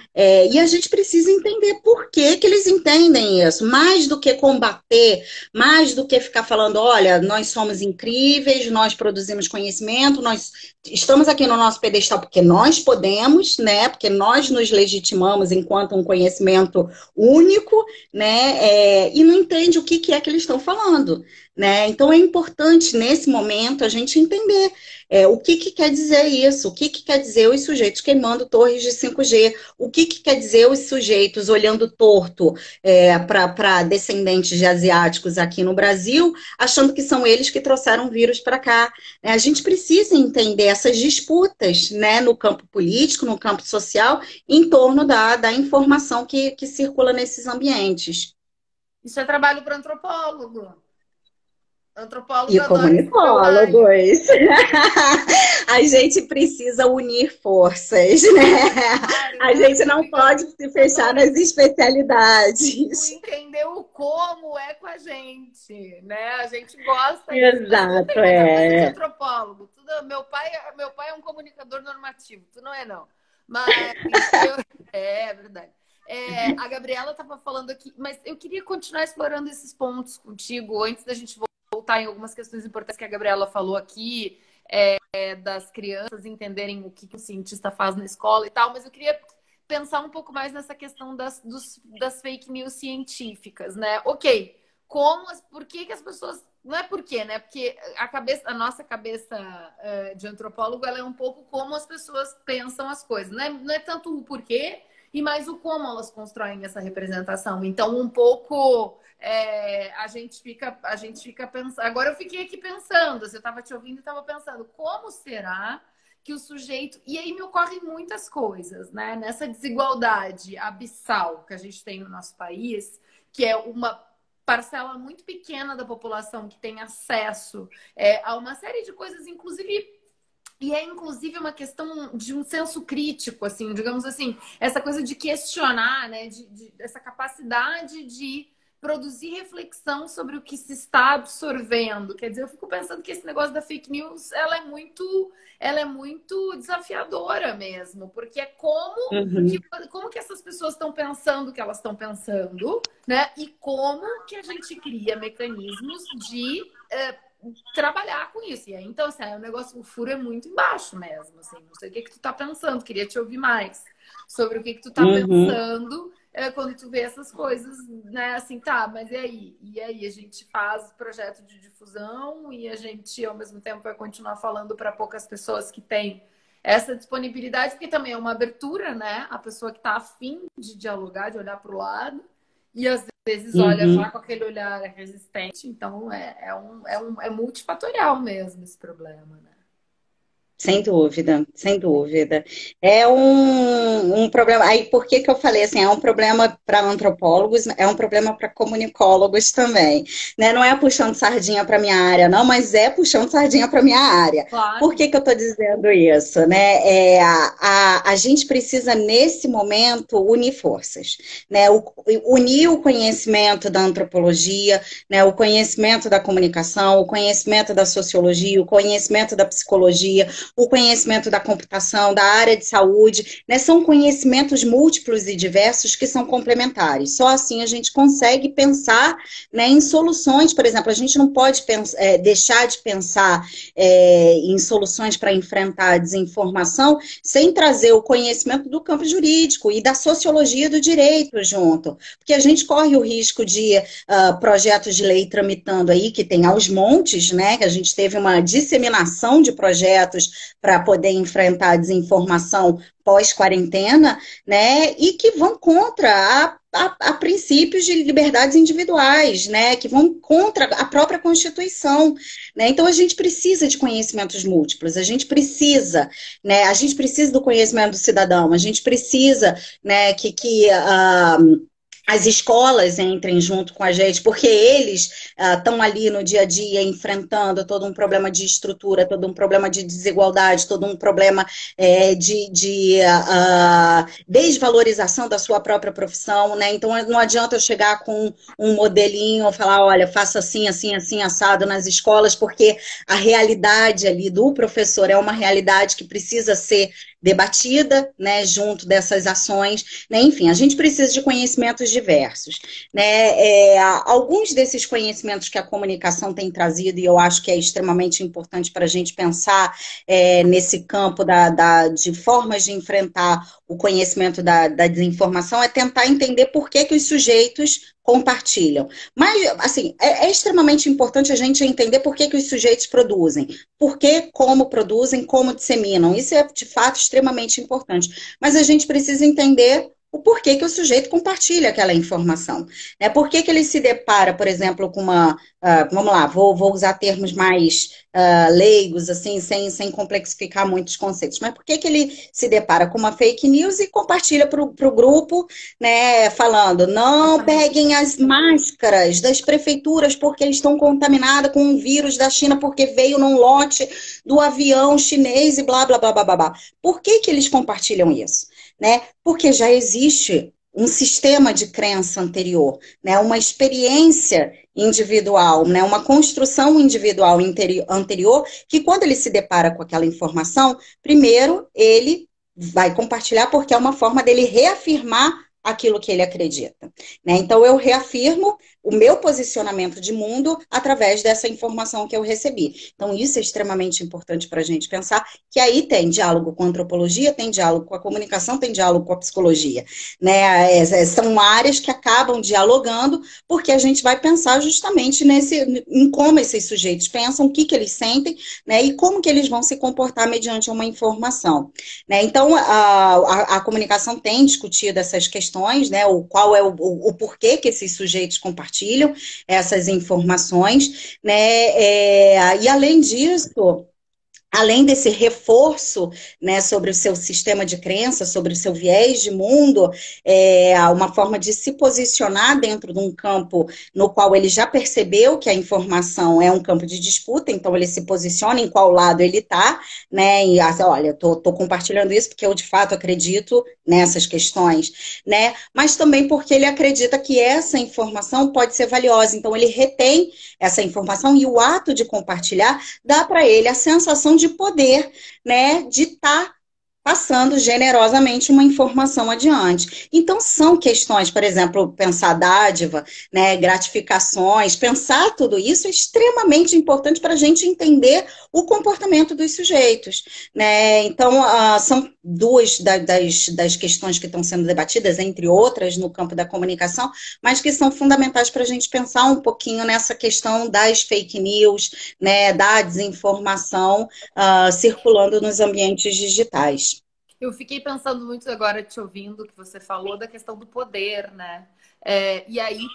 E a gente precisa entender por que eles entendem isso, mais do que combater, mais do que ficar falando, olha, nós somos incríveis, nós produzimos conhecimento, nós estamos aqui no nosso pedestal porque nós podemos, né? Porque nós nos legitimamos enquanto um conhecimento único, né? E não entende o que é que eles estão falando, né? Então é importante nesse momento a gente entender o que quer dizer isso, o que quer dizer os sujeitos queimando torres de 5G, o que quer dizer os sujeitos olhando torto para descendentes de asiáticos aqui no Brasil, achando que são eles que trouxeram o vírus para cá. A gente precisa entender essas disputas, né, no campo político, no campo social, em torno da informação que circula nesses ambientes. Isso é trabalho para antropólogo. Antropólogo E adora esse trabalho. comunicólogos. A gente precisa unir forças, né? Claro, A cara, gente não pode se fechar adoro nas o especialidades. entender o como é com a gente, né? A gente gosta disso, mas tu não tem Exato, muita coisa de é. antropólogo. Meu pai é um comunicador normativo, tu não é não. Mas eu, é verdade. A Gabriela estava falando aqui, mas eu queria continuar explorando esses pontos contigo antes da gente voltar em algumas questões importantes que a Gabriela falou aqui, das crianças entenderem o que o cientista faz na escola e tal, mas eu queria pensar um pouco mais nessa questão das fake news científicas, né? Ok, por que as pessoas. Não é por quê, né? Porque a nossa cabeça de antropólogo ela é um pouco como as pessoas pensam as coisas, né? Não é tanto o porquê, e mais o como elas constroem essa representação. Então, um pouco a gente fica pensando. Agora eu fiquei aqui pensando, você estava te ouvindo e estava pensando, como será que o sujeito. E aí me ocorrem muitas coisas, né? Nessa desigualdade abissal que a gente tem no nosso país, que é uma parcela muito pequena da população que tem acesso a uma série de coisas, inclusive. E é inclusive uma questão de um senso crítico, assim, digamos assim, essa coisa de questionar, né? Essa capacidade de produzir reflexão sobre o que se está absorvendo. Quer dizer, eu fico pensando que esse negócio da fake news, ela é muito desafiadora mesmo, porque é Uhum. como que essas pessoas estão pensando o que elas estão pensando, né? E como que a gente cria mecanismos de trabalhar com isso. E aí, então, assim, o negócio, o furo é muito embaixo mesmo, assim. Não sei o que tu tá pensando, queria te ouvir mais sobre o que tu tá Uhum. pensando quando tu vê essas coisas, né? Assim, tá, mas e aí? E aí, a gente faz projeto de difusão e a gente, ao mesmo tempo, vai continuar falando para poucas pessoas que têm essa disponibilidade, porque também é uma abertura, né? A pessoa que tá afim de dialogar, de olhar para o lado, e às vezes olha já Uhum. com aquele olhar resistente, então é multifatorial mesmo esse problema, né? Sem dúvida, sem dúvida. É um problema. Aí, por que que eu falei assim? É um problema para antropólogos, é um problema para comunicólogos também. Né? Não é puxando sardinha para minha área, não, mas é puxando sardinha para minha área. Por Claro. que que eu estou dizendo isso? Né? A gente precisa, nesse momento, unir forças. Né? Unir o conhecimento da antropologia, né? O conhecimento da comunicação, o conhecimento da sociologia, o conhecimento da psicologia, o conhecimento da computação, da área de saúde, né? São conhecimentos múltiplos e diversos que são complementares. Só assim a gente consegue pensar, né, em soluções. Por exemplo, a gente não pode deixar de pensar em soluções para enfrentar a desinformação sem trazer o conhecimento do campo jurídico e da sociologia do direito junto. Porque a gente corre o risco de projetos de lei tramitando aí, que tem aos montes, né? Que a gente teve uma disseminação de projetos para poder enfrentar a desinformação pós-quarentena, né? E que vão contra a princípios de liberdades individuais, né? Que vão contra a própria Constituição, né? Então a gente precisa de conhecimentos múltiplos, a gente precisa, né? A gente precisa do conhecimento do cidadão, a gente precisa, né? As escolas entrem junto com a gente, porque eles estão ali no dia a dia enfrentando todo um problema de estrutura, todo um problema de desigualdade, todo um problema de desvalorização da sua própria profissão, né? Então não adianta eu chegar com um modelinho ou falar, olha, faça assim, assim, assim, assado nas escolas, porque a realidade ali do professor é uma realidade que precisa ser debatida, né, junto dessas ações, né? Enfim, a gente precisa de conhecimentos diversos, né? Alguns desses conhecimentos que a comunicação tem trazido, e eu acho que é extremamente importante para a gente pensar nesse campo de formas de enfrentar o conhecimento da desinformação, é tentar entender por que que os sujeitos compartilham. Mas, assim, é extremamente importante a gente entender por que que os sujeitos produzem, por que, como produzem, como disseminam. Isso é, de fato, extremamente importante. Mas a gente precisa entender o porquê que o sujeito compartilha aquela informação. Né? Por que que ele se depara, por exemplo, com uma... vamos lá, vou usar termos mais leigos, assim, sem complexificar muitos conceitos. Mas por que que ele se depara com uma fake news e compartilha para o grupo, né, falando, não peguem as máscaras das prefeituras porque estão contaminadas com um vírus da China porque veio num lote do avião chinês e blá, blá, blá, blá, blá, blá. Por que que eles compartilham isso? Né? Porque já existe um sistema de crença anterior, né? Uma experiência individual, né? Uma construção individual anterior, que quando ele se depara com aquela informação, primeiro ele vai compartilhar porque é uma forma dele reafirmar aquilo que ele acredita. Né? Então, eu reafirmo o meu posicionamento de mundo através dessa informação que eu recebi. Então, isso é extremamente importante para a gente pensar, que aí tem diálogo com a antropologia, tem diálogo com a comunicação, tem diálogo com a psicologia. Né? São áreas que acabam dialogando, porque a gente vai pensar justamente em como esses sujeitos pensam, o que que eles sentem, né? E como que eles vão se comportar mediante uma informação. Né? Então, a comunicação tem discutido essas questões, né? Qual é o porquê que esses sujeitos compartilham essas informações, né? E além disso, além desse reforço, né, sobre o seu sistema de crença, sobre o seu viés de mundo, uma forma de se posicionar dentro de um campo no qual ele já percebeu que a informação é um campo de disputa, então ele se posiciona em qual lado ele está, né, e olha, estou compartilhando isso porque eu de fato acredito nessas questões, né, mas também porque ele acredita que essa informação pode ser valiosa, então ele retém essa informação e o ato de compartilhar dá para ele a sensação de poder, né, de estar passando generosamente uma informação adiante. Então, são questões, por exemplo, pensar dádiva, né, gratificações, pensar tudo isso é extremamente importante para a gente entender o comportamento dos sujeitos. Né? Então, são duas das questões que estão sendo debatidas, entre outras, no campo da comunicação, mas que são fundamentais para a gente pensar um pouquinho nessa questão das fake news, né, da desinformação circulando nos ambientes digitais. Eu fiquei pensando muito agora te ouvindo que você falou da questão do poder, né? E aí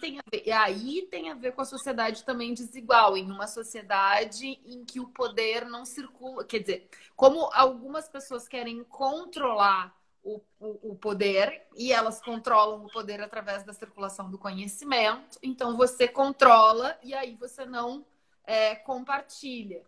tem a ver com a sociedade também desigual, em uma sociedade em que o poder não circula. Quer dizer, como algumas pessoas querem controlar o poder e elas controlam o poder através da circulação do conhecimento, então você controla e aí você não compartilha.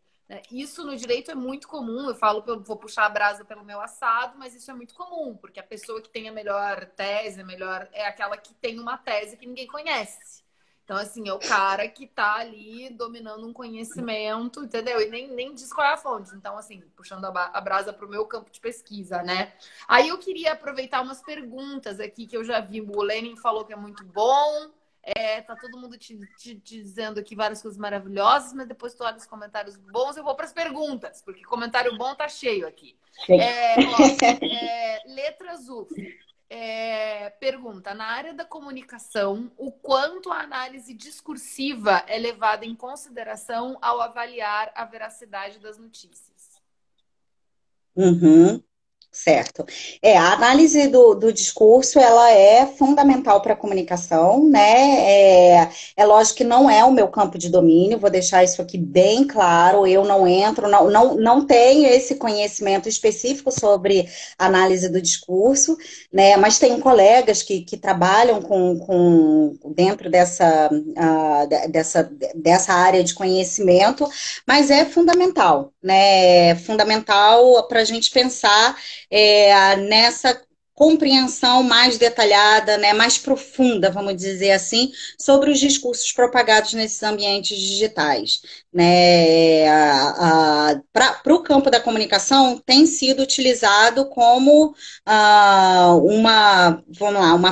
Isso no direito é muito comum. Eu falo, vou puxar a brasa pelo meu assado, mas isso é muito comum, porque a pessoa que tem a melhor tese, é aquela que tem uma tese que ninguém conhece. Então, assim, é o cara que tá ali dominando um conhecimento, entendeu? E nem diz qual é a fonte. Então, assim, puxando a brasa para o meu campo de pesquisa, né? Aí eu queria aproveitar umas perguntas aqui que eu já vi. O Lenin falou que é muito bom. Tá todo mundo te dizendo aqui várias coisas maravilhosas, mas depois tu olha os comentários bons, eu vou para as perguntas, porque comentário bom tá cheio aqui. Letras UF. Pergunta: na área da comunicação, o quanto a análise discursiva é levada em consideração ao avaliar a veracidade das notícias? Uhum. Certo. A análise do discurso, ela é fundamental para a comunicação, né? É lógico que não é o meu campo de domínio, vou deixar isso aqui bem claro, eu não entro, não tenho esse conhecimento específico sobre análise do discurso, né? Mas tenho colegas que trabalham dentro dessa área de conhecimento, mas é fundamental, né? É fundamental para a gente pensar nessa compreensão mais detalhada, né, mais profunda, vamos dizer assim, sobre os discursos propagados nesses ambientes digitais. Né? Para o campo da comunicação, tem sido utilizado como uma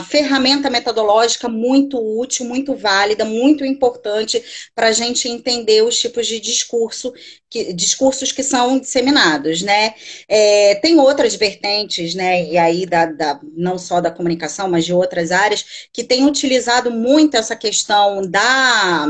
ferramenta metodológica muito útil, muito válida, muito importante para a gente entender os tipos de discursos que são disseminados, né? Tem outras vertentes, né? E aí não só da comunicação, mas de outras áreas, que têm utilizado muito essa questão da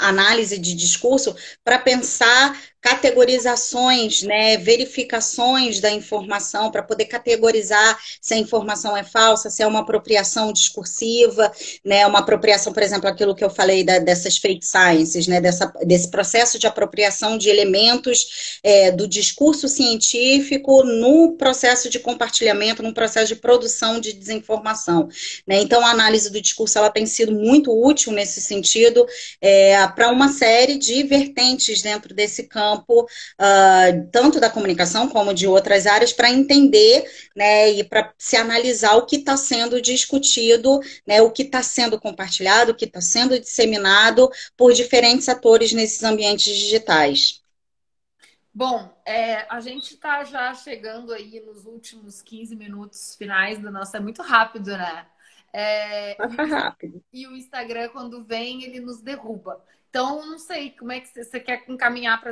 análise de discurso para pensar categorizações, né, verificações da informação, para poder categorizar se a informação é falsa, se é uma apropriação discursiva, né, uma apropriação, por exemplo, aquilo que eu falei dessas fake sciences, né, desse processo de apropriação de elementos do discurso científico no processo de compartilhamento, no processo de produção de desinformação. Né? Então, a análise do discurso ela tem sido muito útil nesse sentido, para uma série de vertentes dentro desse campo, tanto da comunicação como de outras áreas, para entender, né, e para se analisar o que está sendo discutido, né, o que está sendo compartilhado, o que está sendo disseminado por diferentes atores nesses ambientes digitais. Bom, a gente está já chegando aí nos últimos 15 minutos finais do nosso. É muito rápido, né? Passa rápido. E o Instagram, quando vem, ele nos derruba. Então, não sei como é que você quer encaminhar para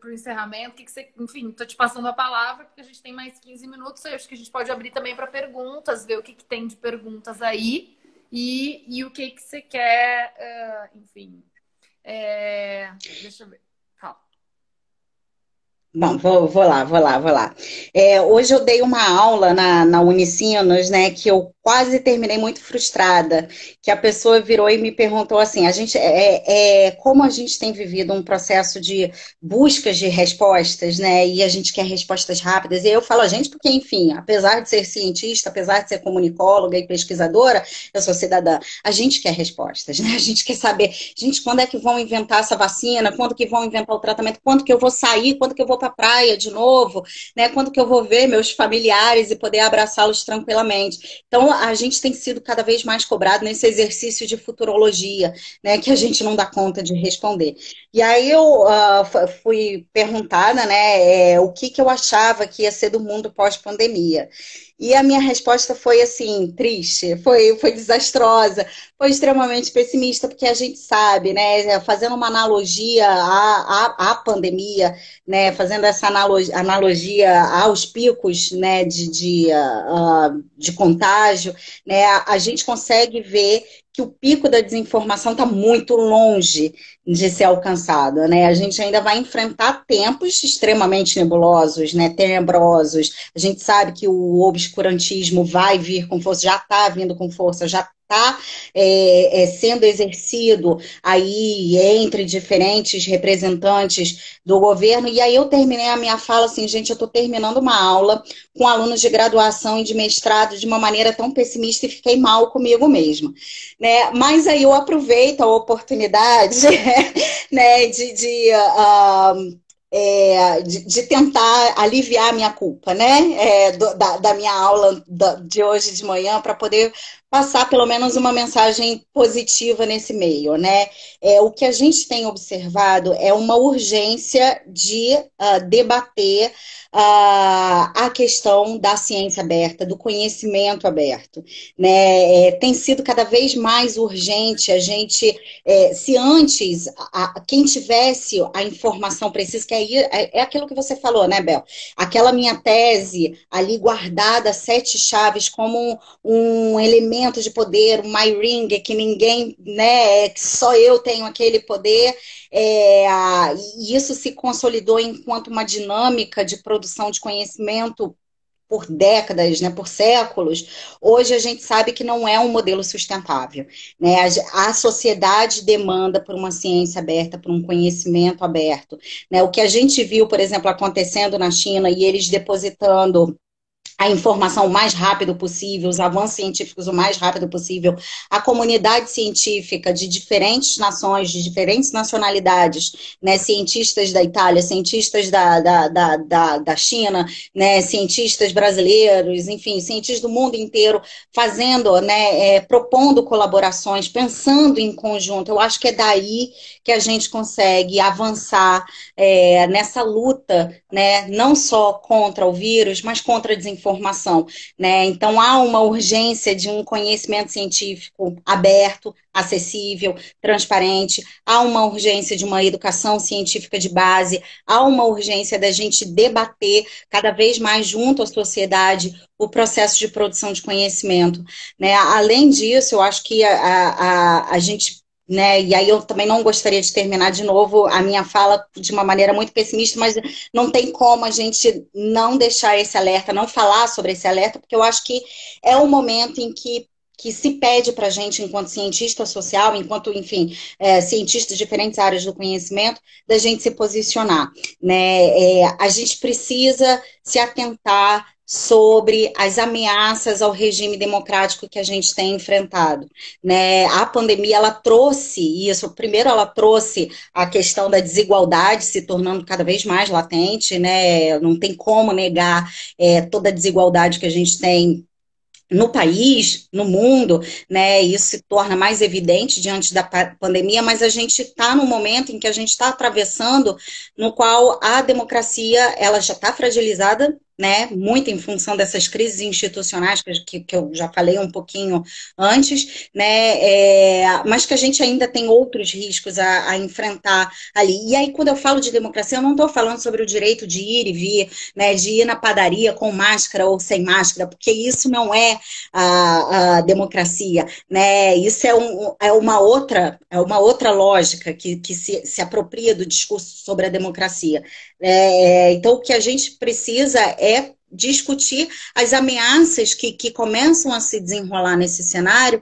o encerramento. Enfim, estou te passando a palavra, porque a gente tem mais 15 minutos. Eu acho que a gente pode abrir também para perguntas, ver o que tem de perguntas aí e o que você quer, enfim. Deixa eu ver. Bom, vou lá. Hoje eu dei uma aula na Unicinos, né, que eu quase terminei muito frustrada, que a pessoa virou e me perguntou assim, como a gente tem vivido um processo de buscas de respostas, né, e a gente quer respostas rápidas, e eu falo a gente porque, enfim, apesar de ser cientista, apesar de ser comunicóloga e pesquisadora, eu sou cidadã, a gente quer respostas, né, a gente quer saber, gente, quando é que vão inventar essa vacina, quando que vão inventar o tratamento, quando que eu vou sair, quando que eu vou para a praia de novo, né, quando que eu vou ver meus familiares e poder abraçá-los tranquilamente. Então, a gente tem sido cada vez mais cobrado nesse exercício de futurologia, né, que a gente não dá conta de responder. E aí eu fui perguntada, né, o que eu achava que ia ser do mundo pós-pandemia. E a minha resposta foi, assim, triste, foi desastrosa, foi extremamente pessimista, porque a gente sabe, né, fazendo uma analogia à pandemia, né, fazendo essa analogia aos picos, né, de contágio, estágio, né, a gente consegue ver que o pico da desinformação está muito longe de ser alcançado, né? A gente ainda vai enfrentar tempos extremamente nebulosos, né, tenebrosos. A gente sabe que o obscurantismo vai vir com força, já está vindo com força, já está sendo exercido aí entre diferentes representantes do governo. E aí eu terminei a minha fala assim, gente, eu estou terminando uma aula com alunos de graduação e de mestrado de uma maneira tão pessimista e fiquei mal comigo mesma, né? Mas aí eu aproveito a oportunidade né, de tentar aliviar a minha culpa, né? Da minha aula de hoje de manhã, para poder passar pelo menos uma mensagem positiva nesse meio, né? O que a gente tem observado é uma urgência de debater a questão da ciência aberta, do conhecimento aberto, né? Tem sido cada vez mais urgente a gente, se antes quem tivesse a informação precisa, que aí é aquilo que você falou, né, Bel? Aquela minha tese ali guardada, 7 chaves, como um elemento de poder, um my ring, que ninguém, né, que só eu tenho aquele poder, e isso se consolidou enquanto uma dinâmica de produção de conhecimento por décadas, né, por séculos. Hoje a gente sabe que não é um modelo sustentável, né? A sociedade demanda por uma ciência aberta, por um conhecimento aberto, né? O que a gente viu, por exemplo, acontecendo na China e eles depositando a informação o mais rápido possível, os avanços científicos o mais rápido possível, a comunidade científica de diferentes nações, de diferentes nacionalidades, né, cientistas da Itália, cientistas da China, né, cientistas brasileiros, enfim, cientistas do mundo inteiro, fazendo, né, propondo colaborações, pensando em conjunto. Eu acho que é daí que a gente consegue avançar nessa luta, né, não só contra o vírus, mas contra a desinformação, né? Então há uma urgência de um conhecimento científico aberto, acessível, transparente, há uma urgência de uma educação científica de base, há uma urgência da gente debater cada vez mais junto à sociedade o processo de produção de conhecimento, né? Além disso, eu acho que a gente, né, e aí eu também não gostaria de terminar de novo a minha fala de uma maneira muito pessimista, mas não tem como a gente não deixar esse alerta, não falar sobre esse alerta, porque eu acho que é um momento em que se pede para a gente, enquanto cientista social, enquanto, enfim, cientistas de diferentes áreas do conhecimento, da gente se posicionar, né? A gente precisa se atentar sobre as ameaças ao regime democrático que a gente tem enfrentado, né? A pandemia, ela trouxe isso. Primeiro, ela trouxe a questão da desigualdade se tornando cada vez mais latente, né? Não tem como negar toda a desigualdade que a gente tem no país, no mundo, né? Isso se torna mais evidente diante da pandemia, mas a gente está num momento em que a gente está atravessando, no qual a democracia ela já está fragilizada, né? Muito em função dessas crises institucionais que eu já falei um pouquinho antes, né? Mas que a gente ainda tem outros riscos a enfrentar ali. E aí, quando eu falo de democracia, eu não estou falando sobre o direito de ir e vir, né? De ir na padaria com máscara ou sem máscara, porque isso não é a democracia, né? Isso é uma outra lógica que se apropria do discurso sobre a democracia. Então, o que a gente precisa é discutir as ameaças que começam a se desenrolar nesse cenário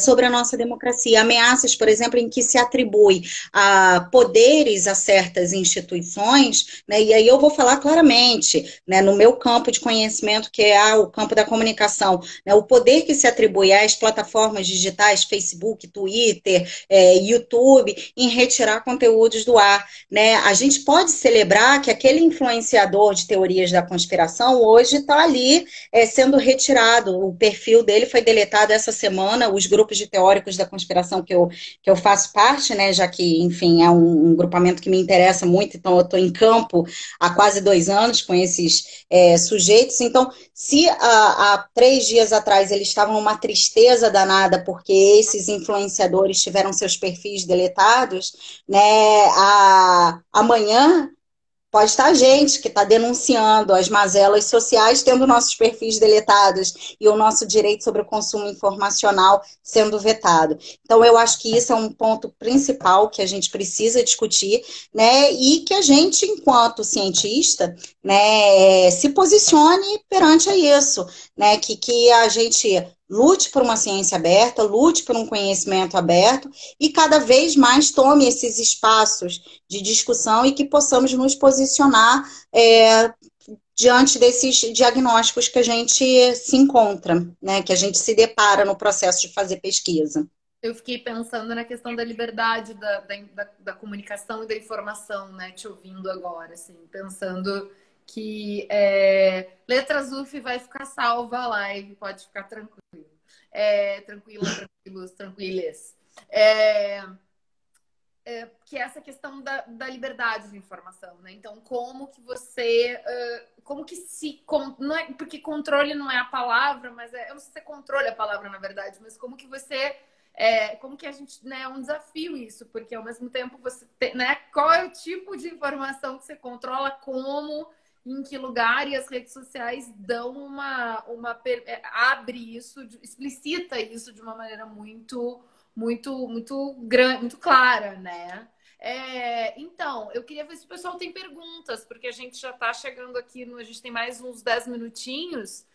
sobre a nossa democracia. Ameaças, por exemplo, em que se atribui a poderes a certas instituições, né? E aí eu vou falar claramente, né, no meu campo de conhecimento, que é o campo da comunicação, né, o poder que se atribui às plataformas digitais, Facebook, Twitter, YouTube, em retirar conteúdos do ar, né? A gente pode celebrar que aquele influenciador de teorias da conspiração hoje está ali sendo retirado. O perfil dele foi deletado essa semana. Os grupos de teóricos da conspiração que eu faço parte, né, já que, enfim, é um grupamento que me interessa muito, então eu estou em campo há quase 2 anos com esses sujeitos. Então, se há 3 dias atrás eles estavam numa tristeza danada porque esses influenciadores tiveram seus perfis deletados, né, amanhã Pode estar a gente que está denunciando as mazelas sociais, tendo nossos perfis deletados e o nosso direito sobre o consumo informacional sendo vetado. Então, eu acho que isso é um ponto principal que a gente precisa discutir, né? E que a gente, enquanto cientista, né, se posicione perante a isso, né? Que a gente lute por uma ciência aberta, lute por um conhecimento aberto e cada vez mais tome esses espaços de discussão e que possamos nos posicionar diante desses diagnósticos que a gente se encontra, né? Que a gente se depara no processo de fazer pesquisa. Eu fiquei pensando na questão da liberdade da comunicação e da informação, né? Te ouvindo agora, assim, pensando que Letras UF vai ficar salva a live, pode ficar tranquilo. Tranquilos, tranquilas. Que é essa questão da liberdade de informação, né? Então, como que você... como que se... não é, porque controle não é a palavra, mas eu não sei se é controle a palavra, na verdade, mas como que você... como que a gente... Né, é um desafio isso, porque ao mesmo tempo você tem... Né, qual é o tipo de informação que você controla, como, em que lugar, e as redes sociais dão abre isso, explicita isso de uma maneira muito grande, muito clara, né? Então, eu queria ver se o pessoal tem perguntas, porque a gente já está chegando aqui, a gente tem mais uns 10 minutinhos.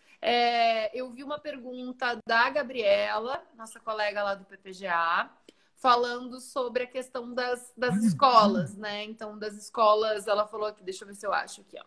Eu vi uma pergunta da Gabriela, nossa colega lá do PPGA, falando sobre a questão das escolas, né? Então, das escolas, ela falou aqui, deixa eu ver se eu acho aqui, ó.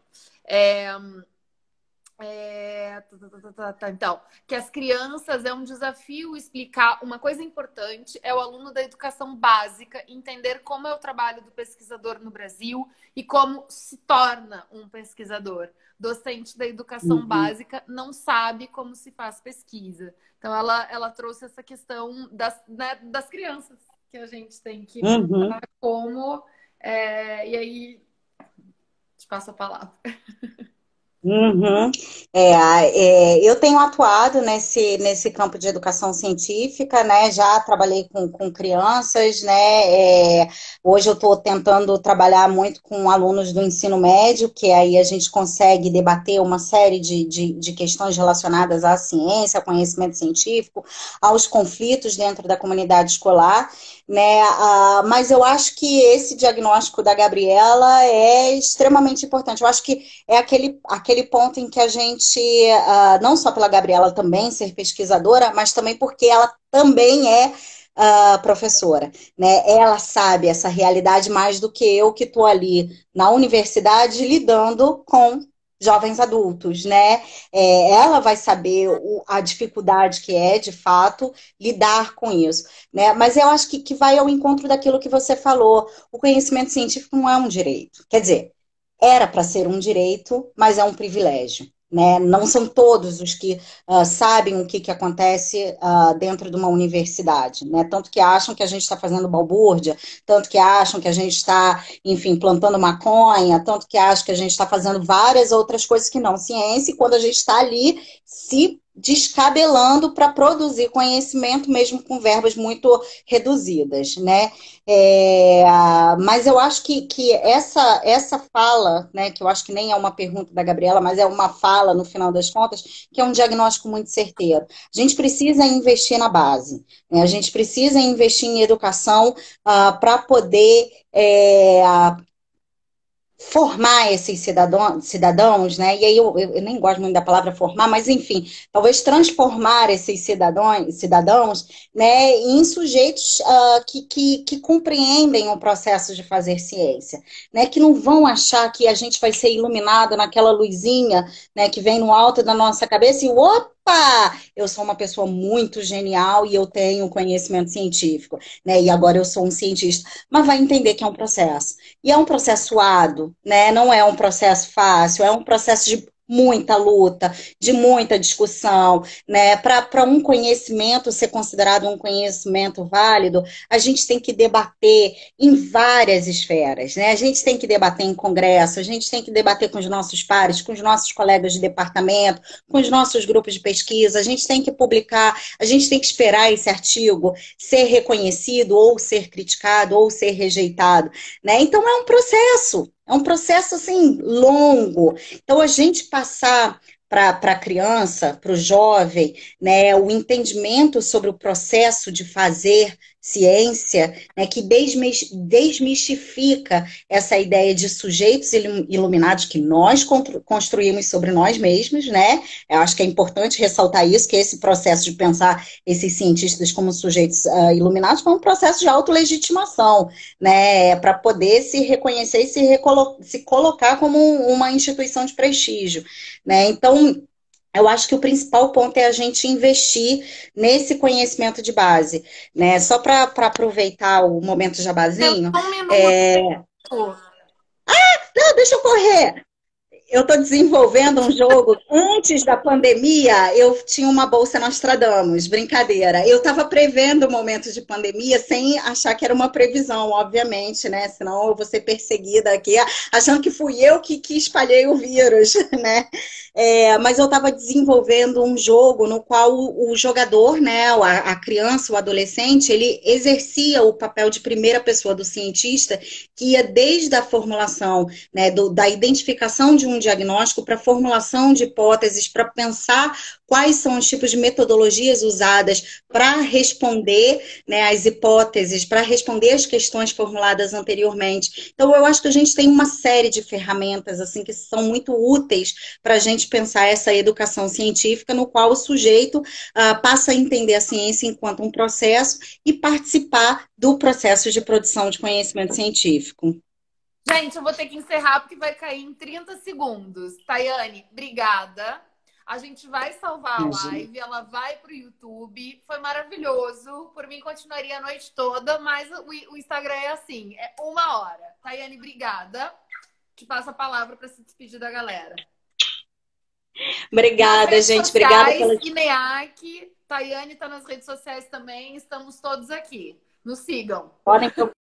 Então, que as crianças é um desafio explicar. Uma coisa importante é o aluno da educação básica entender como é o trabalho do pesquisador no Brasil e como se torna um pesquisador. Docente da educação básica não sabe como se faz pesquisa. Então, ela trouxe essa questão das crianças, que a gente tem que pensar como. E aí, te passo a palavra. Eu tenho atuado nesse campo de educação científica, né? Já trabalhei com crianças, né? Hoje eu estou tentando trabalhar muito com alunos do ensino médio, que aí a gente consegue debater uma série de questões relacionadas à ciência, ao conhecimento científico, aos conflitos dentro da comunidade escolar, né? Mas eu acho que esse diagnóstico da Gabriela é extremamente importante. Eu acho que é aquele ponto em que a gente, não só pela Gabriela também ser pesquisadora, mas também porque ela também é professora, né? Ela sabe essa realidade mais do que eu, que estou ali na universidade lidando com jovens adultos, né? Ela vai saber a dificuldade que é, de fato, lidar com isso, né? Mas eu acho que vai ao encontro daquilo que você falou. O conhecimento científico não é um direito. Quer dizer, era para ser um direito, mas é um privilégio, né? Não são todos os que sabem o que acontece dentro de uma universidade, né? Tanto que acham que a gente está fazendo balbúrdia, tanto que acham que a gente está, enfim, plantando maconha, tanto que acham que a gente está fazendo várias outras coisas que não ciência, e quando a gente está ali se descabelando para produzir conhecimento, mesmo com verbas muito reduzidas, né? Mas eu acho que essa fala, né, que eu acho que nem é uma pergunta da Gabriela, mas é uma fala, no final das contas, que é um diagnóstico muito certeiro. A gente precisa investir na base, né? A gente precisa investir em educação para poder formar esses cidadãos, né? E aí eu nem gosto muito da palavra formar, mas enfim, talvez transformar esses cidadãos, né, em sujeitos que compreendem o processo de fazer ciência, né? Que não vão achar que a gente vai ser iluminado naquela luzinha, né, que vem no alto da nossa cabeça e opa! Eu sou uma pessoa muito genial e eu tenho conhecimento científico, né? E agora eu sou um cientista. Mas vai entender que é um processo. E é um processo árduo, né? Não é um processo fácil, é um processo de muita luta, de muita discussão, né? Para um conhecimento ser considerado um conhecimento válido, a gente tem que debater em várias esferas, né? A gente tem que debater em congresso, a gente tem que debater com os nossos pares, com os nossos colegas de departamento, com os nossos grupos de pesquisa, a gente tem que publicar, a gente tem que esperar esse artigo ser reconhecido, ou ser criticado, ou ser rejeitado, né? Então é um processo. É um processo assim longo. Então a gente passar para a criança, para o jovem, né, o entendimento sobre o processo de fazer ciência, né, que desmistifica essa ideia de sujeitos iluminados que nós construímos sobre nós mesmos, né? Eu acho que é importante ressaltar isso, que esse processo de pensar esses cientistas como sujeitos iluminados foi um processo de autolegitimação, né, para poder se reconhecer e se colocar como uma instituição de prestígio, né? Então, eu acho que o principal ponto é a gente investir nesse conhecimento de base, né? Só para aproveitar o momento Temos jabazinho, um minuto. não, deixa eu correr. Eu estou desenvolvendo um jogo. Antes da pandemia, eu tinha uma bolsa Nostradamus, brincadeira. Eu estava prevendo o momento de pandemia sem achar que era uma previsão, obviamente, né? Senão eu vou ser perseguida aqui, achando que fui eu que espalhei o vírus, né? Mas eu estava desenvolvendo um jogo no qual o jogador, né, a criança, o adolescente, ele exercia o papel de primeira pessoa do cientista, que ia desde a formulação, né, da identificação de um diagnóstico para a formulação de hipóteses, para pensar quais são os tipos de metodologias usadas para responder, né, as hipóteses, para responder as questões formuladas anteriormente. Então, eu acho que a gente tem uma série de ferramentas assim que são muito úteis para a gente pensar essa educação científica, no qual o sujeito passa a entender a ciência enquanto um processo e participar do processo de produção de conhecimento científico. Gente, eu vou ter que encerrar porque vai cair em 30 segundos. Tayane, obrigada. A gente vai salvar a Imagina. live, ela vai para o YouTube. Foi maravilhoso. Por mim, continuaria a noite toda, mas o Instagram é assim, é 1 hora. Tayane, obrigada. Te passo a palavra para se despedir da galera. Nas Obrigada, redes gente. Obrigada sociais, pela. INEAC. Tayane está nas redes sociais também. Estamos todos aqui. Nos sigam. Podem